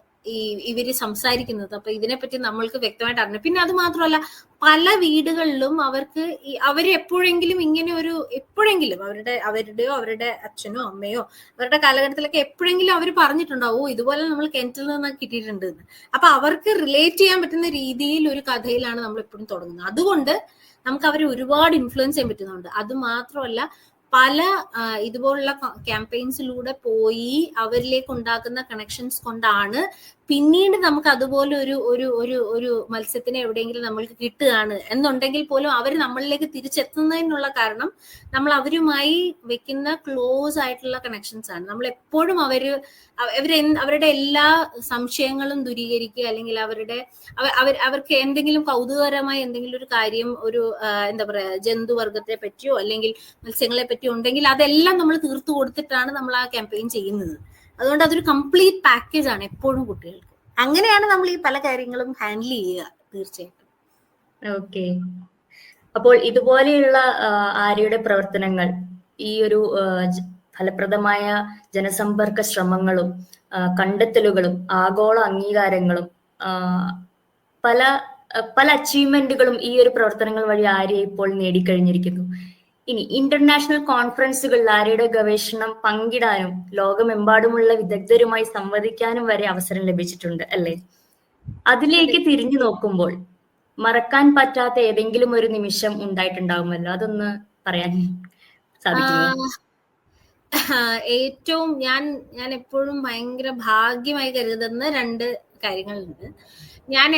ഇവര് സംസാരിക്കുന്നത്. അപ്പൊ ഇതിനെപ്പറ്റി നമ്മൾക്ക് വ്യക്തമായിട്ട് അറിഞ്ഞു. പിന്നെ അത് മാത്രമല്ല, പല വീടുകളിലും അവർക്ക് അവര് എപ്പോഴെങ്കിലും ഇങ്ങനെ എപ്പോഴെങ്കിലും അവരുടെയോ അവരുടെ അച്ഛനോ അമ്മയോ അവരുടെ കാലഘട്ടത്തിലൊക്കെ എപ്പോഴെങ്കിലും അവർ പറഞ്ഞിട്ടുണ്ടാവും, ഓ ഇതുപോലെ നമ്മൾ കിണറ്റിൽ നിന്ന് കിട്ടിയിട്ടുണ്ട് എന്ന്. അപ്പൊ അവർക്ക് റിലേറ്റ് ചെയ്യാൻ പറ്റുന്ന രീതിയിൽ ഒരു കഥയിലാണ് നമ്മൾ എപ്പോഴും തുടങ്ങുന്നത്. അതുകൊണ്ട് നമുക്ക് അവരെ ഒരുപാട് ഇൻഫ്ലുവൻസ് ചെയ്യാൻ പറ്റുന്നുണ്ട്. അത് മാത്രമല്ല, പല ഇതുപോലുള്ള ക്യാമ്പയിൻസിലൂടെ പോയി അവരിലേക്ക് ഉണ്ടാക്കുന്ന കണക്ഷൻസ് കൊണ്ടാണ് പിന്നീട് നമുക്ക് അതുപോലെ ഒരു മത്സ്യത്തിനെ എവിടെയെങ്കിലും നമ്മൾക്ക് കിട്ടുകയാണ് എന്നുണ്ടെങ്കിൽ പോലും അവർ നമ്മളിലേക്ക് തിരിച്ചെത്തുന്നതിനുള്ള കാരണം നമ്മൾ അവരുമായി വെക്കുന്ന ക്ലോസ് ആയിട്ടുള്ള കണക്ഷൻസ് ആണ്. നമ്മൾ എപ്പോഴും അവരുടെ എല്ലാ സംശയങ്ങളും ദൂരീകരിക്കുക, അല്ലെങ്കിൽ അവർക്ക് എന്തെങ്കിലും കൗതുകകരമായ എന്തെങ്കിലും ഒരു കാര്യം, എന്താ പറയാ, ജന്തുവർഗത്തെ പറ്റിയോ അല്ലെങ്കിൽ മത്സ്യങ്ങളെ പറ്റിയോ ഉണ്ടെങ്കിൽ അതെല്ലാം നമ്മൾ തീർത്തു കൊടുത്തിട്ടാണ് നമ്മൾ ആ ക്യാമ്പയിൻ ചെയ്യുന്നത്. അതുകൊണ്ട് അതൊരു കംപ്ലീറ്റ് പാക്കേജ് ആണ് എപ്പോഴും കുട്ടികൾക്ക്. അങ്ങനെയാണ് നമ്മൾ ഈ പല കാര്യങ്ങളും ഹാൻഡിൽ ചെയ്യുക. തീർച്ചയായിട്ടും. ഓക്കെ. അപ്പോൾ ഇതുപോലെയുള്ള ആര്യയുടെ പ്രവർത്തനങ്ങൾ, ഈ ഒരു ഫലപ്രദമായ ജനസമ്പർക്ക ശ്രമങ്ങളും കണ്ടെത്തലുകളും ആഗോള അംഗീകാരങ്ങളും പല അച്ചീവ്മെന്റുകളും ഈ ഒരു പ്രവർത്തനങ്ങൾ വഴി ആര്യ ഇപ്പോൾ നേടിക്കഴിഞ്ഞിരിക്കുന്നു. ഇനി ഇന്റർനാഷണൽ കോൺഫറൻസുകളിൽ ആര്യയുടെ ഗവേഷണം പങ്കിടാനും ലോകമെമ്പാടുമുള്ള വിദഗ്ധരുമായി സംവദിക്കാനും വരെ അവസരം ലഭിച്ചിട്ടുണ്ട് അല്ലേ? അതിലേക്ക് തിരിഞ്ഞു നോക്കുമ്പോൾ മറക്കാൻ പറ്റാത്ത ഏതെങ്കിലും ഒരു നിമിഷം ഉണ്ടായിട്ടുണ്ടാവുമല്ലോ, അതൊന്ന് പറയാൻ സാധിക്കുമോ? ഏറ്റവും ഞാൻ എപ്പോഴും ഭയങ്കര ഭാഗ്യമായി കരുതുന്ന 2 കാര്യങ്ങളുണ്ട്. ഞാൻ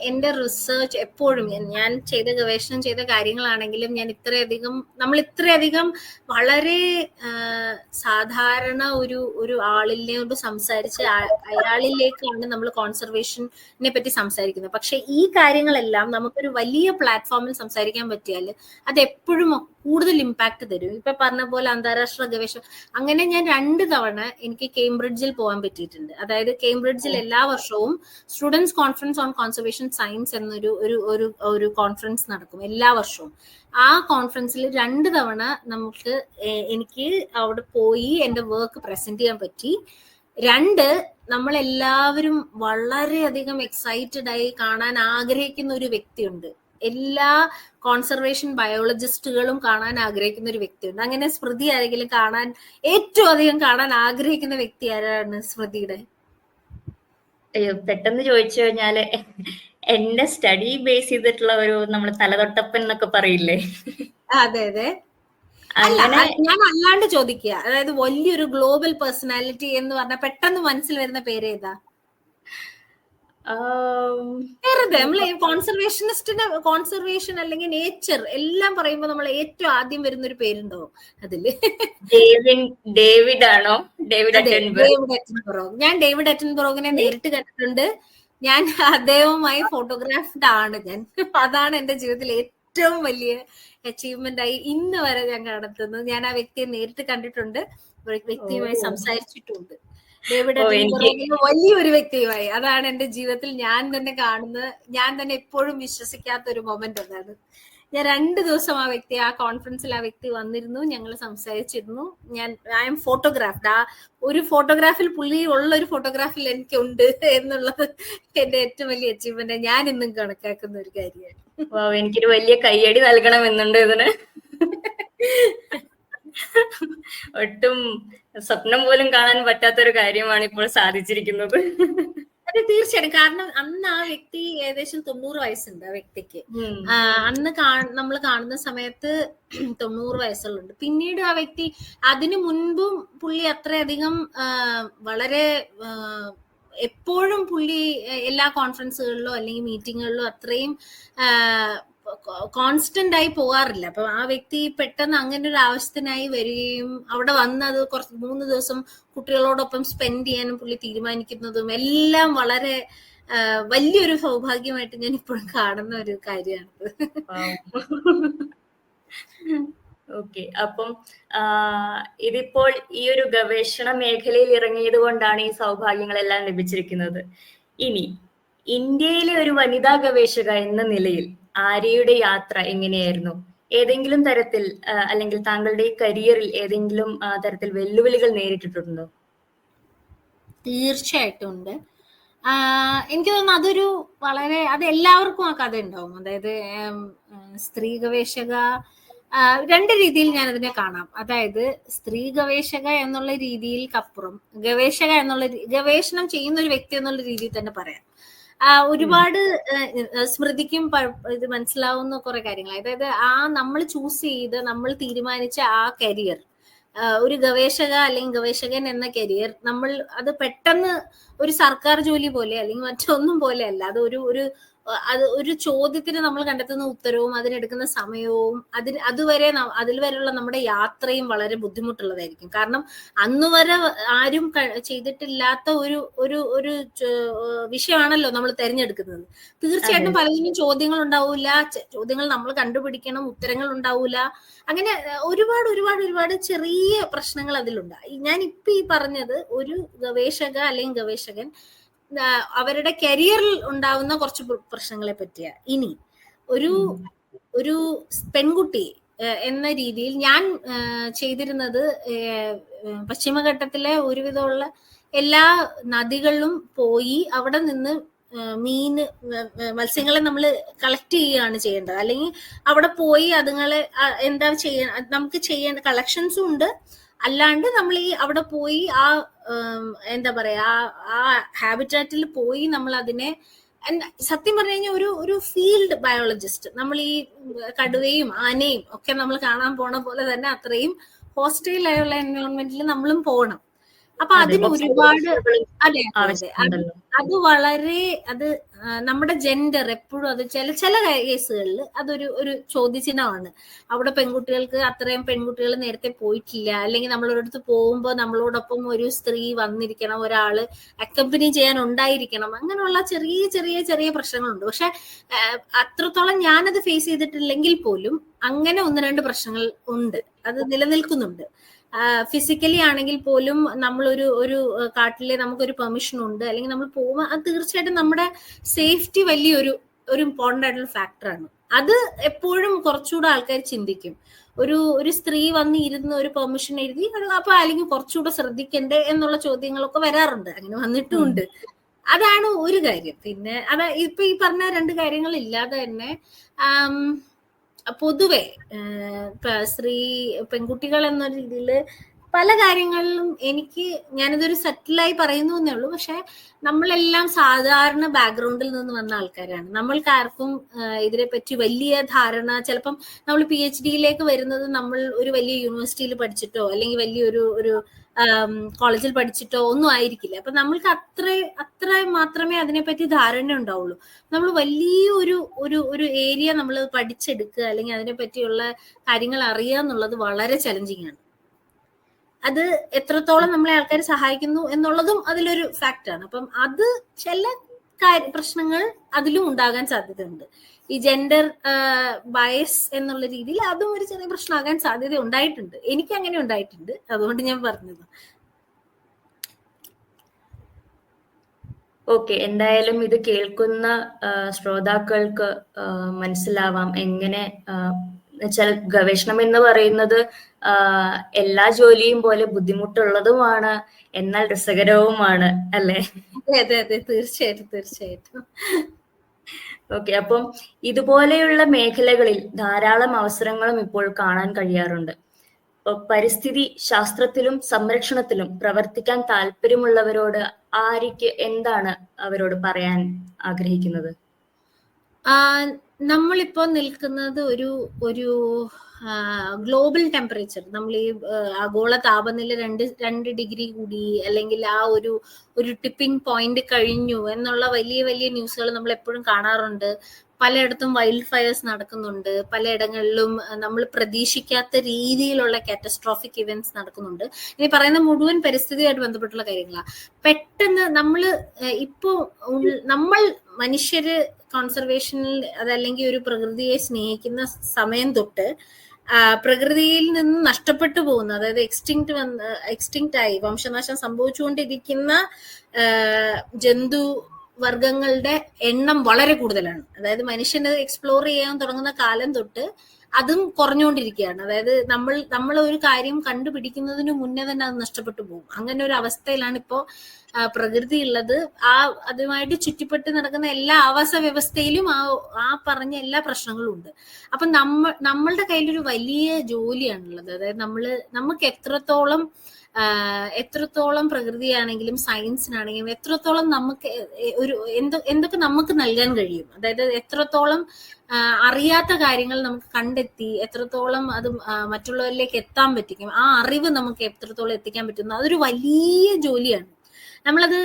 എന്റെ റിസർച്ച് എപ്പോഴും ഞാൻ ഗവേഷണം ചെയ്ത കാര്യങ്ങളാണെങ്കിലും നമ്മൾ ഇത്രയധികം വളരെ സാധാരണ ഒരു ആളിനോട് സംസാരിച്ച് അയാളിലേക്കാണ് നമ്മൾ കോൺസർവേഷനെ പറ്റി സംസാരിക്കുന്നത്. പക്ഷെ ഈ കാര്യങ്ങളെല്ലാം നമുക്കൊരു വലിയ പ്ലാറ്റ്ഫോമിൽ സംസാരിക്കാൻ പറ്റിയാൽ അത് എപ്പോഴും കൂടുതൽ ഇമ്പാക്ട് തരും. ഇപ്പൊ പറഞ്ഞ പോലെ അന്താരാഷ്ട്ര ഗവേഷണം, അങ്ങനെ ഞാൻ 2 തവണ എനിക്ക് കേംബ്രിഡ്ജിൽ പോകാൻ പറ്റിയിട്ടുണ്ട്. അതായത് കേംബ്രിഡ്ജിൽ എല്ലാ വർഷവും students conference on conservation science എന്നൊരു ഒരു കോൺഫറൻസ് നടക്കും എല്ലാ വർഷവും. ആ കോൺഫറൻസിൽ 2 തവണ എനിക്ക് അവിടെ പോയി എന്റെ വർക്ക് പ്രസന്റ് ചെയ്യാൻ പറ്റി. 2, നമ്മളെല്ലാവരും വളരെയധികം എക്സൈറ്റഡ് ആയി കാണാൻ ആഗ്രഹിക്കുന്ന ഒരു വ്യക്തിയുണ്ട്. എല്ലാ കോൺസർവേഷൻ ബയോളജിസ്റ്റുകളും കാണാൻ ആഗ്രഹിക്കുന്ന ഒരു വ്യക്തിയുണ്ട്. അങ്ങനെ സ്മൃതി ആരെങ്കിലും ഏറ്റവും അധികം കാണാൻ ആഗ്രഹിക്കുന്ന വ്യക്തി ആരാണ് സ്മൃതിയുടെ? പെട്ടെന്ന് ചോദിച്ചു കഴിഞ്ഞാല് എന്റെ സ്റ്റഡി ബേസ് ചെയ്തിട്ടുള്ള നമ്മൾ തലതൊട്ടപ്പൻ എന്നൊക്കെ പറയില്ലേ? അതെ അതെ. ഞാൻ അല്ലാണ്ട് ചോദിക്കുക, അതായത് വലിയൊരു ഗ്ലോബൽ പേഴ്സണാലിറ്റി എന്ന് പറഞ്ഞാൽ പെട്ടെന്ന് മനസ്സിൽ വരുന്ന പേരേതാ? വെറുതെ നമ്മള് കോൺസർവേഷൻ അല്ലെങ്കിൽ നേച്ചർ എല്ലാം പറയുമ്പോ നമ്മൾ ഏറ്റവും ആദ്യം വരുന്ന ഒരു പേരുണ്ടാവും അതില്. ഡേവിഡ് ആണോ? ഡേവിഡ് അറ്റൻബറോഗ്. ഞാൻ ഡേവിഡ് അറ്റൻബറോഗിനെ നേരിട്ട് കണ്ടിട്ടുണ്ട്. ഞാൻ അദ്ദേഹവുമായി ഫോട്ടോഗ്രാഫ്ഡ് ആണ് ഞാൻ. അതാണ് എന്റെ ജീവിതത്തിൽ ഏറ്റവും വലിയ അച്ചീവ്മെന്റ് ആയി ഇന്ന് വരെ ഞാൻ കണ്ടെത്തുന്നത്. ഞാൻ ആ വ്യക്തിയെ നേരിട്ട് കണ്ടിട്ടുണ്ട്, വ്യക്തിയുമായി സംസാരിച്ചിട്ടുണ്ട്. ഡേവിഡ് അറ്റൻബറോഗ് വലിയൊരു വ്യക്തിയുമായി. അതാണ് എന്റെ ജീവിതത്തിൽ ഞാൻ തന്നെ എപ്പോഴും വിശ്വസിക്കാത്ത ഒരു മൊമെന്റ് ഒന്നാണ്. ഞാൻ 2 ദിവസം ആ കോൺഫറൻസിൽ ആ വ്യക്തി വന്നിരുന്നു, ഞങ്ങൾ സംസാരിച്ചിരുന്നു. I am photographed. ആ ഒരു ഫോട്ടോഗ്രാഫിൽ പുള്ളി ഉള്ള ഒരു ഫോട്ടോഗ്രാഫിൽ എനിക്കുണ്ട് എന്നുള്ളത് എന്റെ ഏറ്റവും വലിയ അച്ചീവ്മെന്റ്. ഞാൻ ഇന്നും കണക്കാക്കുന്ന ഒരു കാര്യമാണ്. എനിക്കൊരു വലിയ കയ്യടി നൽകണമെന്നുണ്ട് ഇതിന്. ഒട്ടും സ്വപ്നം പോലും കാണാൻ പറ്റാത്തൊരു കാര്യമാണ് ഇപ്പോൾ സാധിച്ചിരിക്കുന്നത്. അതെ, തീർച്ചയായിട്ടും. കാരണം അന്ന് ആ വ്യക്തി ഏകദേശം 90 വയസ്സുണ്ട് ആ വ്യക്തിക്ക്. അന്ന് നമ്മൾ കാണുന്ന സമയത്ത് 90 വയസ്സുള്ളുണ്ട്. പിന്നീട് ആ വ്യക്തി, അതിനു മുൻപും പുള്ളി അത്രയധികം വളരെ എപ്പോഴും പുള്ളി എല്ലാ കോൺഫറൻസുകളിലോ അല്ലെങ്കിൽ മീറ്റിങ്ങുകളിലോ അത്രയും കോൺസ്റ്റന്റ് ആയി പോകാറില്ല. അപ്പൊ ആ വ്യക്തി പെട്ടെന്ന് അങ്ങനെ ഒരു ആവശ്യത്തിനായി വരികയും അവിടെ വന്ന് അത് 3 ദിവസം കുട്ടികളോടൊപ്പം സ്പെൻഡ് ചെയ്യാനും പുള്ളി തീരുമാനിക്കുന്നതും എല്ലാം വളരെ വലിയൊരു സൗഭാഗ്യമായിട്ട് ഞാൻ ഇപ്പോഴും കാണുന്ന ഒരു കാര്യമാണ്. ഓക്കെ. അപ്പം ഇതിപ്പോൾ ഈ ഒരു ഗവേഷണ മേഖലയിൽ ഇറങ്ങിയത് കൊണ്ടാണ് ഈ സൗഭാഗ്യങ്ങളെല്ലാം ലഭിച്ചിരിക്കുന്നത്. ഇനി ഇന്ത്യയിലെ ഒരു വനിതാ ഗവേഷക എന്ന നിലയിൽ ആര്യയുടെ യാത്ര എങ്ങനെയായിരുന്നു? ഏതെങ്കിലും തരത്തിൽ അല്ലെങ്കിൽ താങ്കളുടെ കരിയറിൽ ഏതെങ്കിലും തരത്തിൽ വെല്ലുവിളികൾ നേരിട്ടിട്ടുണ്ടോ? തീർച്ചയായിട്ടും ഉണ്ട്. എനിക്ക് തോന്നുന്നു അതൊരു വളരെ, അത് എല്ലാവർക്കും ആ കഥ ഉണ്ടാവും. അതായത് സ്ത്രീ ഗവേഷക, രണ്ട് രീതിയിൽ ഞാൻ അതിനെ കാണാം. അതായത് സ്ത്രീ ഗവേഷക എന്നുള്ള രീതിയിൽക്കപ്പുറം ഗവേഷണം ചെയ്യുന്ന ഒരു വ്യക്തി എന്നുള്ള രീതിയിൽ തന്നെ പറയാം. ഒരുപാട് സ്മൃതിക്കും ഇത് മനസ്സിലാവുന്ന കുറെ കാര്യങ്ങൾ. അതായത് നമ്മൾ ചൂസ് ചെയ്ത് നമ്മൾ തീരുമാനിച്ച ആ കരിയർ, ഒരു ഗവേഷക അല്ലെങ്കിൽ ഗവേഷകൻ എന്ന കരിയർ, നമ്മൾ അത് പെട്ടെന്ന് ഒരു സർക്കാർ ജോലി പോലെ അല്ലെങ്കിൽ മറ്റൊന്നും പോലെ അല്ല. അത് ഒരു ചോദ്യത്തിന് നമ്മൾ കണ്ടെത്തുന്ന ഉത്തരവും അതിനെടുക്കുന്ന സമയവും അതുവരെ അതിൽ വരെയുള്ള നമ്മുടെ യാത്രയും വളരെ ബുദ്ധിമുട്ടുള്ളതായിരിക്കും. കാരണം അന്ന് വരെ ആരും ചെയ്തിട്ടില്ലാത്ത ഒരു വിഷയമാണല്ലോ നമ്മൾ തിരഞ്ഞെടുക്കുന്നത്. തീർച്ചയായിട്ടും പലതിനും ചോദ്യങ്ങൾ ഉണ്ടാവില്ല, ചോദ്യങ്ങൾ നമ്മൾ കണ്ടുപിടിക്കണം, ഉത്തരങ്ങൾ ഉണ്ടാവില്ല. അങ്ങനെ ഒരുപാട് ചെറിയ പ്രശ്നങ്ങൾ അതിലുണ്ട്. ഞാൻ ഇപ്പൊ ഈ പറഞ്ഞത് ഒരു ഗവേഷക അല്ലെങ്കിൽ ഗവേഷകൻ അവരുടെ കരിയറിൽ ഉണ്ടാവുന്ന കുറച്ച് പ്രശ്നങ്ങളെ പറ്റിയാ. ഇനി ഒരു പെൺകുട്ടി എന്ന രീതിയിൽ ഞാൻ ചെയ്തിരുന്നത്, പശ്ചിമഘട്ടത്തിലെ ഒരുവിധമുള്ള എല്ലാ നദികളിലും പോയി അവിടെ നിന്ന് മത്സ്യങ്ങളെ നമ്മൾ കളക്ട് ചെയ്യുകയാണ് ചെയ്യേണ്ടത്. അല്ലെങ്കിൽ അവിടെ പോയി അതുങ്ങളെ എന്താ നമുക്ക് ചെയ്യേണ്ട കളക്ഷൻസും ഉണ്ട്. അല്ലാണ്ട് നമ്മൾ അവിടെ പോയി എന്താ പറയാ ആ ഹാബിറ്റാറ്റിൽ പോയി നമ്മൾ അതിനെ, സത്യം പറഞ്ഞു കഴിഞ്ഞാൽ ഒരു ഫീൽഡ് ബയോളജിസ്റ്റ്, നമ്മൾ ഈ കടുവയും ആനയും ഒക്കെ നമ്മൾ കാണാൻ പോണ പോലെ തന്നെ അത്രയും ഹോസ്റ്റൈൽ ആയുള്ള എൻവയോൺമെന്റിൽ നമ്മളും പോകണം. അപ്പൊ അതിന് ഒരുപാട്, അതെ അത് വളരെ, അത് നമ്മുടെ ജെൻഡർ എപ്പോഴും അത് ചില കേസുകളിൽ അതൊരു ചോദ്യചിഹ്നമാണ്. അവിടെ പെൺകുട്ടികൾക്ക് അത്രയും പെൺകുട്ടികൾ നേരത്തെ പോയിട്ടില്ല, അല്ലെങ്കിൽ നമ്മളൊരിടത്ത് പോകുമ്പോൾ നമ്മളോടൊപ്പം ഒരു സ്ത്രീ വന്നിരിക്കണം, ഒരാള് അക്കമ്പനി ചെയ്യാൻ ഉണ്ടായിരിക്കണം, അങ്ങനെയുള്ള ചെറിയ പ്രശ്നങ്ങളുണ്ട്. പക്ഷെ അത്രത്തോളം ഞാനത് ഫേസ് ചെയ്തിട്ടില്ലെങ്കിൽ പോലും അങ്ങനെ ഒന്ന് രണ്ട് പ്രശ്നങ്ങൾ ഉണ്ട്, അത് നിലനിൽക്കുന്നുണ്ട്. ഫിസിക്കലി ആണെങ്കിൽ പോലും നമ്മൾ ഒരു കാട്ടിലെ നമുക്കൊരു പെർമിഷൻ ഉണ്ട്, അല്ലെങ്കിൽ നമ്മൾ പോകുമ്പോൾ അത് തീർച്ചയായിട്ടും നമ്മുടെ സേഫ്റ്റി വലിയൊരു ഇമ്പോർട്ടന്റ് ആയിട്ടുള്ള ഫാക്ടറാണ്. അത് എപ്പോഴും കുറച്ചുകൂടെ ആൾക്കാർ ചിന്തിക്കും. ഒരു സ്ത്രീ വന്ന് ഇരുന്ന് ഒരു പെർമിഷൻ എഴുതി അപ്പൊ അല്ലെങ്കിൽ കുറച്ചുകൂടെ ശ്രദ്ധിക്കണ്ടേ എന്നുള്ള ചോദ്യങ്ങളൊക്കെ വരാറുണ്ട്, അങ്ങനെ വന്നിട്ടുമുണ്ട്. അതാണ് ഒരു കാര്യം. പിന്നെ ഇപ്പൊ ഈ പറഞ്ഞ രണ്ട് കാര്യങ്ങൾ ഇല്ലാതെ തന്നെ പൊതുവെ പെൺകുട്ടികൾ എന്ന രീതിയിൽ പല കാര്യങ്ങളിലും ഞാനിതൊരു സെറ്റിലായി പറയുന്നു എന്നേ ഉള്ളൂ. പക്ഷെ നമ്മളെല്ലാം സാധാരണ ബാക്ക്ഗ്രൗണ്ടിൽ നിന്ന് വന്ന ആൾക്കാരാണ്. നമ്മൾക്ക് ആർക്കും ഇതിനെപ്പറ്റി വലിയ ധാരണ, ചിലപ്പം നമ്മൾ PhD വരുന്നത് നമ്മൾ ഒരു വലിയ യൂണിവേഴ്സിറ്റിയിൽ പഠിച്ചിട്ടോ അല്ലെങ്കിൽ വലിയൊരു കോളേജിൽ പഠിച്ചിട്ടോ ഒന്നും ആയിരിക്കില്ല. അപ്പൊ നമ്മൾക്ക് അത്ര മാത്രമേ അതിനെപ്പറ്റി ധാരണ ഉണ്ടാവുള്ളൂ. നമ്മൾ വലിയ ഒരു ഏരിയ നമ്മൾ പഠിച്ചെടുക്കുക അല്ലെങ്കിൽ അതിനെ പറ്റിയുള്ള കാര്യങ്ങൾ അറിയുക എന്നുള്ളത് വളരെ ചലഞ്ചിങ് ആണ്. അത് എത്രത്തോളം നമ്മളെ ആൾക്കാർ സഹായിക്കുന്നു എന്നുള്ളതും അതിലൊരു ഫാക്റ്റാണ്. അപ്പം അത് ചില പ്രശ്നങ്ങൾ അതിലും ഉണ്ടാകാൻ സാധ്യതയുണ്ട്. ഈ ജെൻഡർ ബയസ് എന്നുള്ള രീതിയിൽ അതും ഒരു ചെറിയ പ്രശ്നമാകാൻ സാധ്യത ഉണ്ടായിട്ടുണ്ട്. എനിക്ക് അങ്ങനെ ഉണ്ടായിട്ടുണ്ട്, അതുകൊണ്ട് ഞാൻ പറഞ്ഞത്. ഓക്കെ, എന്തായാലും ഇത് കേൾക്കുന്ന ശ്രോതാക്കൾക്ക് മനസ്സിലാവാം എങ്ങനെ വെച്ചാൽ ഗവേഷണം എന്ന് പറയുന്നത് എല്ലാ ജോലിയും പോലെ ബുദ്ധിമുട്ടുള്ളതുമാണ്, എന്നാൽ രസകരവുമാണ്, അല്ലേ? അതെ തീർച്ചയായിട്ടും. ഓക്കെ, അപ്പം ഇതുപോലെയുള്ള മേഖലകളിൽ ധാരാളം അവസരങ്ങളും ഇപ്പോൾ കാണാൻ കഴിയാറുണ്ട്. പരിസ്ഥിതി ശാസ്ത്രത്തിലും സംരക്ഷണത്തിലും പ്രവർത്തിക്കാൻ താല്പര്യമുള്ളവരോട് ആര്യയ്ക്ക് എന്താണ് അവരോട് പറയാൻ ആഗ്രഹിക്കുന്നത്? നമ്മളിപ്പോ നിൽക്കുന്നത് ഒരു ഗ്ലോബൽ ടെമ്പറേച്ചർ, നമ്മൾ ഈ ആഗോള താപനില 2 ഡിഗ്രി കൂടി, അല്ലെങ്കിൽ ഒരു ടിപ്പിംഗ് പോയിന്റ് കഴിഞ്ഞു എന്നുള്ള വലിയ ന്യൂസുകൾ നമ്മൾ എപ്പോഴും കാണാറുണ്ട്. പലയിടത്തും വൈൽഡ് ഫയർസ് നടക്കുന്നുണ്ട്, പലയിടങ്ങളിലും നമ്മൾ പ്രതീക്ഷിക്കാത്ത രീതിയിലുള്ള കാറ്റസ്ട്രോഫിക് ഇവന്റ്സ് നടക്കുന്നുണ്ട്. ഇനി പറയുന്ന മുഴുവൻ പരിസ്ഥിതിയായിട്ട് ബന്ധപ്പെട്ടുള്ള കാര്യങ്ങളാണ്. പെട്ടെന്ന് നമ്മൾ മനുഷ്യര് കോൺസർവേഷനിൽ അതല്ലെങ്കിൽ ഒരു പ്രകൃതിയെ സ്നേഹിക്കുന്ന സമയം തൊട്ട് പ്രകൃതിയിൽ നിന്ന് നഷ്ടപ്പെട്ടു പോകുന്ന, അതായത് എക്സ്റ്റിങ്ക്റ്റ് ആയി വംശനാശം സംഭവിച്ചുകൊണ്ടിരിക്കുന്ന ജന്തു വർഗങ്ങളുടെ എണ്ണം വളരെ കൂടുതലാണ്. അതായത് മനുഷ്യന് എക്സ്പ്ലോർ ചെയ്യാൻ തുടങ്ങുന്ന കാലം തൊട്ട് അതും കുറഞ്ഞുകൊണ്ടിരിക്കുകയാണ്. അതായത് നമ്മൾ ഒരു കാര്യം കണ്ടുപിടിക്കുന്നതിന് മുന്നേ തന്നെ അത് നഷ്ടപ്പെട്ടു പോകും. അങ്ങനെ ഒരു അവസ്ഥയിലാണ് ഇപ്പോ പ്രകൃതി ഉള്ളത്. അതുമായിട്ട് ചുറ്റിപ്പെട്ട് നടക്കുന്ന എല്ലാ ആവാസ വ്യവസ്ഥയിലും ആ പറഞ്ഞ എല്ലാ പ്രശ്നങ്ങളും ഉണ്ട്. അപ്പൊ നമ്മളുടെ കയ്യിലൊരു വലിയ ജോലിയാണുള്ളത്. അതായത് നമുക്ക് എത്രത്തോളം പ്രകൃതിയാണെങ്കിലും സയൻസിനാണെങ്കിലും എത്രത്തോളം നമുക്ക് എന്തൊക്കെ നമുക്ക് നൽകാൻ കഴിയും, അതായത് എത്രത്തോളം അറിയാത്ത കാര്യങ്ങൾ നമുക്ക് കണ്ടെത്തി എത്രത്തോളം അത് മറ്റുള്ളവരിലേക്ക് എത്താൻ പറ്റിക്കും, ആ അറിവ് നമുക്ക് എത്രത്തോളം എത്തിക്കാൻ പറ്റുന്നു, അതൊരു വലിയ ജോലിയാണ്. നമ്മളത്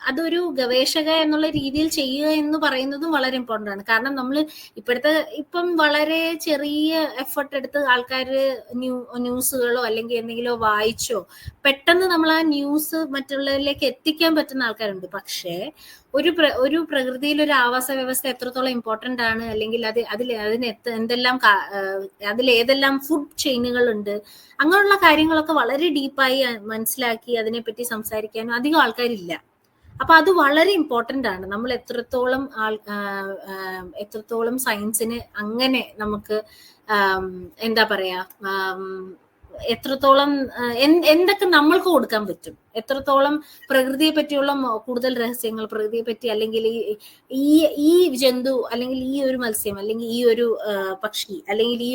അതൊരു ഗവേഷക എന്നുള്ള രീതിയിൽ ചെയ്യുക എന്ന് പറയുന്നതും വളരെ ഇമ്പോർട്ടൻ്റ് ആണ്. കാരണം നമ്മൾ ഇപ്പം വളരെ ചെറിയ എഫർട്ട് എടുത്ത് ആൾക്കാർ ന്യൂസുകളോ അല്ലെങ്കിൽ എന്തെങ്കിലോ വായിച്ചോ പെട്ടെന്ന് നമ്മൾ ആ ന്യൂസ് മറ്റുള്ളവരിലേക്ക് എത്തിക്കാൻ പറ്റുന്ന ആൾക്കാരുണ്ട്. പക്ഷേ ഒരു പ്രകൃതിയിൽ ഒരു ആവാസ വ്യവസ്ഥ എത്രത്തോളം ഇമ്പോർട്ടൻ്റ് ആണ്, അല്ലെങ്കിൽ അതിലേതെല്ലാം ഫുഡ് ചെയിനുകൾ ഉണ്ട്, അങ്ങനെയുള്ള കാര്യങ്ങളൊക്കെ വളരെ ഡീപ്പായി മനസ്സിലാക്കി അതിനെപ്പറ്റി സംസാരിക്കാനും അധികം ആൾക്കാരില്ല. അപ്പൊ അത് വളരെ ഇമ്പോർട്ടൻ്റ് ആണ്. നമ്മൾ എത്രത്തോളം സയൻസിന് അങ്ങനെ നമുക്ക് എന്താ പറയാ എത്രത്തോളം എന്തൊക്കെ നമ്മൾക്ക് കൊടുക്കാൻ പറ്റും, എത്രത്തോളം പ്രകൃതിയെ പറ്റിയുള്ള കൂടുതൽ രഹസ്യങ്ങൾ, പ്രകൃതിയെ പറ്റി, അല്ലെങ്കിൽ ഈ ജന്തു, അല്ലെങ്കിൽ ഈ ഒരു മത്സ്യം, അല്ലെങ്കിൽ ഈ ഒരു പക്ഷി, അല്ലെങ്കിൽ ഈ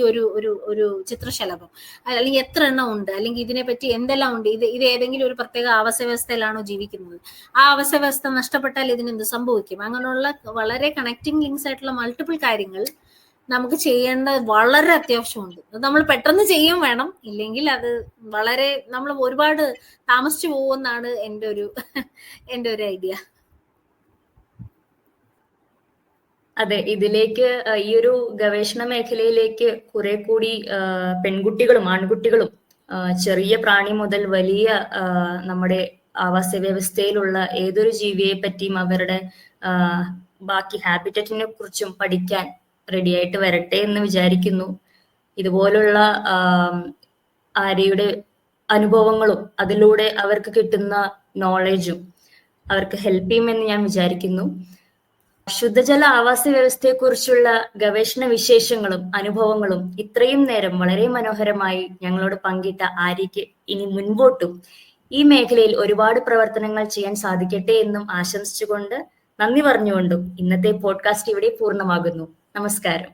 ഒരു ചിത്രശലഭം, അല്ലെങ്കിൽ എത്ര എണ്ണം ഉണ്ട്, അല്ലെങ്കിൽ ഇതിനെ പറ്റി എന്തെല്ലാം ഉണ്ട്, ഇത് ഏതെങ്കിലും ഒരു പ്രത്യേക ആവാസ വ്യവസ്ഥയിലാണോ ജീവിക്കുന്നത്, ആ ആവാസ വ്യവസ്ഥ നഷ്ടപ്പെട്ടാൽ ഇതിനെന്ത് സംഭവിക്കും, അങ്ങനെയുള്ള വളരെ കണക്റ്റിംഗ് ലിങ്ക്സ് ആയിട്ടുള്ള മൾട്ടിപ്പിൾ കാര്യങ്ങൾ നമുക്ക് ചെയ്യേണ്ടത് വളരെ അത്യാവശ്യമുണ്ട്. അത് നമ്മൾ പെട്ടെന്ന് ചെയ്യും വേണം, ഇല്ലെങ്കിൽ അത് നമ്മൾ ഒരുപാട് താമസിച്ചു പോകുമെന്നാണ് എൻ്റെ ഒരു ഐഡിയ. അതെ, ഇതിലേക്ക് ഈ ഒരു ഗവേഷണ മേഖലയിലേക്ക് കുറെ കൂടി പെൺകുട്ടികളും ആൺകുട്ടികളും ചെറിയ പ്രാണി മുതൽ വലിയ നമ്മുടെ ആവാസ വ്യവസ്ഥയിലുള്ള ഏതൊരു ജീവിയെ പറ്റിയും അവരുടെ ബാക്കി ഹാബിറ്ററ്റിനെ കുറിച്ചും പഠിക്കാൻ റെഡിയായിട്ട് വരട്ടെ എന്ന് വിചാരിക്കുന്നു. ഇതുപോലുള്ള ആര്യയുടെ അനുഭവങ്ങളും അതിലൂടെ അവർക്ക് കിട്ടുന്ന നോളജും അവർക്ക് ഹെൽപ്പ് ചെയ്യുമെന്ന് ഞാൻ വിചാരിക്കുന്നു. ശുദ്ധജല ആവാസ വ്യവസ്ഥയെക്കുറിച്ചുള്ള ഗവേഷണ വിശേഷങ്ങളും അനുഭവങ്ങളും ഇത്രയും നേരം വളരെ മനോഹരമായി ഞങ്ങളോട് പങ്കിട്ട ആര്യയ്ക്ക് ഇനി മുൻപോട്ടും ഈ മേഖലയിൽ ഒരുപാട് പ്രവർത്തനങ്ങൾ ചെയ്യാൻ സാധിക്കട്ടെ എന്നും ആശംസിച്ചുകൊണ്ട് നന്ദി പറഞ്ഞുകൊണ്ടും ഇന്നത്തെ പോഡ്കാസ്റ്റ് ഇവിടെ പൂർണ്ണമാകുന്നു. നമസ്കാരം.